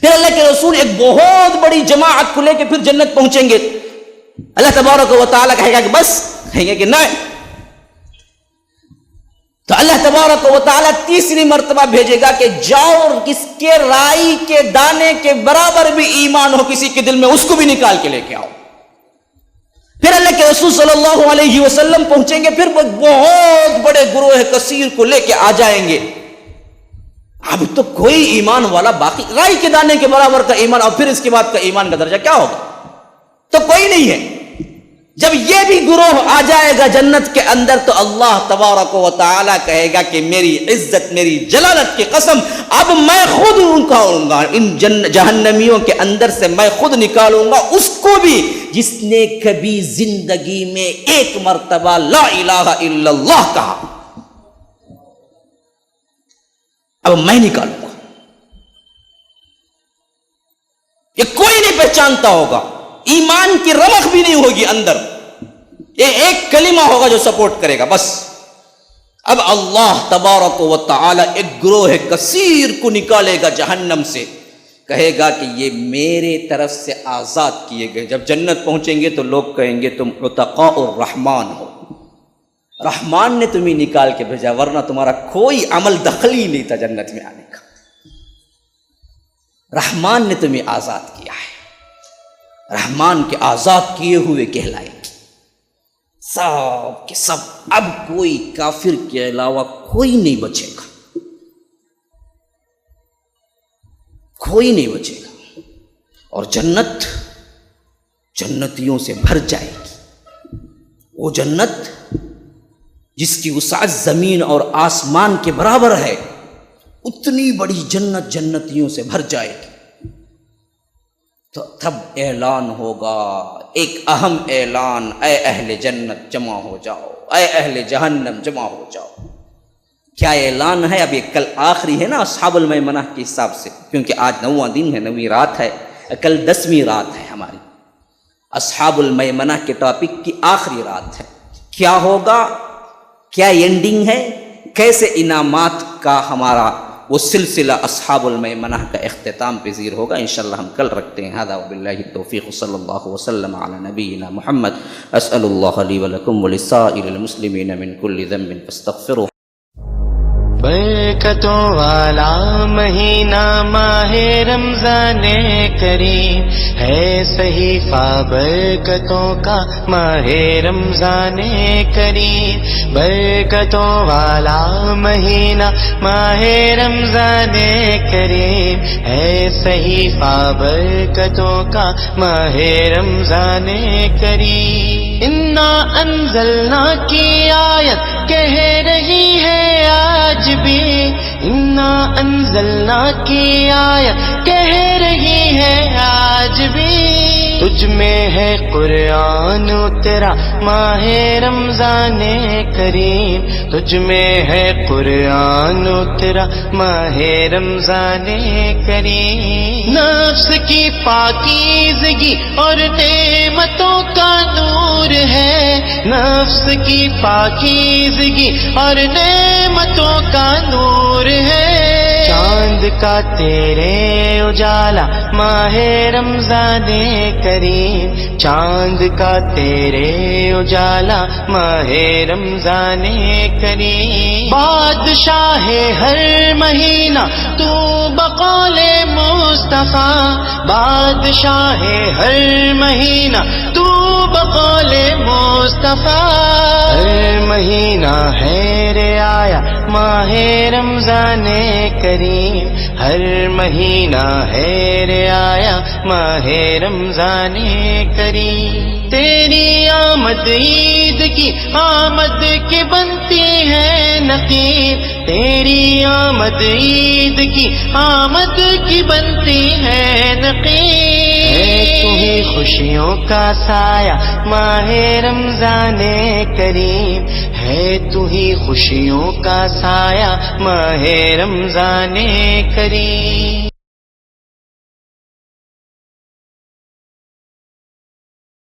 پھر اللہ کے رسول ایک بہت بڑی جماعت کو لے کے پھر جنت پہنچیں گے، اللہ تبارک و تعالیٰ کہے گا کہ بس، کہیں گے کہ نہیں، تو اللہ تبارک و تعالیٰ تیسری مرتبہ بھیجے گا کہ جاؤ، کس کے رائی کے دانے کے برابر بھی ایمان ہو کسی کے دل میں، اس کو بھی نکال کے لے کے آؤ۔ پھر اللہ کے رسول صلی اللہ علیہ وسلم پہنچیں گے، پھر بہت بڑے گروہ کثیر کو لے کے آ جائیں گے، اب تو کوئی ایمان والا باقی، رائی کے دانے کے برابر کا ایمان، اور پھر اس کے بعد کا ایمان کا درجہ کیا ہوگا؟ تو کوئی نہیں ہے۔ جب یہ بھی گروہ آ جائے گا جنت کے اندر تو اللہ تبارک و تعالیٰ کہے گا کہ میری عزت، میری جلالت کی قسم، اب میں خود نکالوں گا ان جہنمیوں کے اندر سے، میں خود نکالوں گا اس کو بھی جس نے کبھی زندگی میں 1 مرتبہ لا الہ الا اللہ کہا، اب میں نکالوں گا۔ یہ کوئی نہیں پہچانتا ہوگا، ایمان کی رمق بھی نہیں ہوگی اندر، یہ ایک کلمہ ہوگا جو سپورٹ کرے گا بس. اب اللہ تبارک و تعالی ایک گروہ کثیر کو نکالے گا جہنم سے، کہے گا کہ یہ میرے طرف سے آزاد کیے گئے. جب جنت پہنچیں گے تو لوگ کہیں گے تم عتقاء الرحمن ہو، رحمان نے تمہیں نکال کے بھیجا، ورنہ تمہارا کوئی عمل دخل ہی نہیں تھا جنت میں آنے کا. رحمان نے تمہیں آزاد کیا ہے، رحمان کے آزاد کیے ہوئے کہلائے سب کے سب. اب کوئی کافر کے علاوہ کوئی نہیں بچے گا، کوئی نہیں بچے گا. اور جنت جنتیوں سے بھر جائے گی. وہ جنت جس کی وسعت زمین اور آسمان کے برابر ہے، اتنی بڑی جنت جنتیوں سے بھر جائے گی. تو تب اعلان ہوگا، ایک اہم اعلان، اے اہل جنت جمع ہو جاؤ، اے اہل جہنم جمع ہو جاؤ. کیا اعلان ہے؟ اب یہ کل آخری ہے نا اصحاب المیمنہ کے حساب سے، کیونکہ آج 9واں دن ہے، 9ویں رات ہے، کل 10ویں رات ہے ہماری. اصحاب المیمنہ کے ٹاپک کی آخری رات ہے. کیا ہوگا، کیا اینڈنگ ہے، کیسے انعامات کا ہمارا وہ سلسلہ اصحاب المیمنہ کا اختتام پذیر ہوگا، انشاءاللہ ہم کل رکھتے ہیں. ھذا وباللہ التوفیق، صلی اللہ وسلم علی نبینا محمد. اسأل اللہ لی ولکم ولسائر المسلمین من کل ذنب فاستغفروہ. برکتوں والا مہینہ ماہ رمضان کریم ہے، صحیفہ برکتوں کا ماہ رمضان کریم. برکتوں والا مہینہ ماہ رمضان کریم ہے، صحیفہ برکتوں کا ماہ رمضان کریم. انا انزلنا کی آیت کہہ رہی ہے آج بھی، انا انزلنا کی آیت کہہ رہی ہے آج بھی. تجھ میں ہے قرآن اترا ماہ رمضان کریم، تجھ میں ہے قرآن اترا ماہ رمضان کریم. نفس کی پاکیزگی اور نعمتوں کا نور ہے، نفس کی پاکیزگی اور نعمتوں کا نور ہے. چاند کا تیرے اجالا ماہ رمضان کریم، چاند کا تیرے اجالا ماہ رمضان کریم. بادشاہ ہر مہینہ تو بقول مصطفیٰ، بادشاہ ہر مہینہ تو بقول مصطفیٰ. ہر مہینہ ہے رعایا ماہ رمضان کریم، ہر مہینہ ہے رعایا ماہ رمضان کریم. تیری آمد عید کی آمد کی بنتی ہے نقیب، تیری آمد عید کی آمد کی بنتی ہے نقیب. ہے تو ہی خوشیوں کا سایہ ماہ رمضان کریم، ہے تو ہی خوشیوں کا سایہ ماہ رمضان کریم.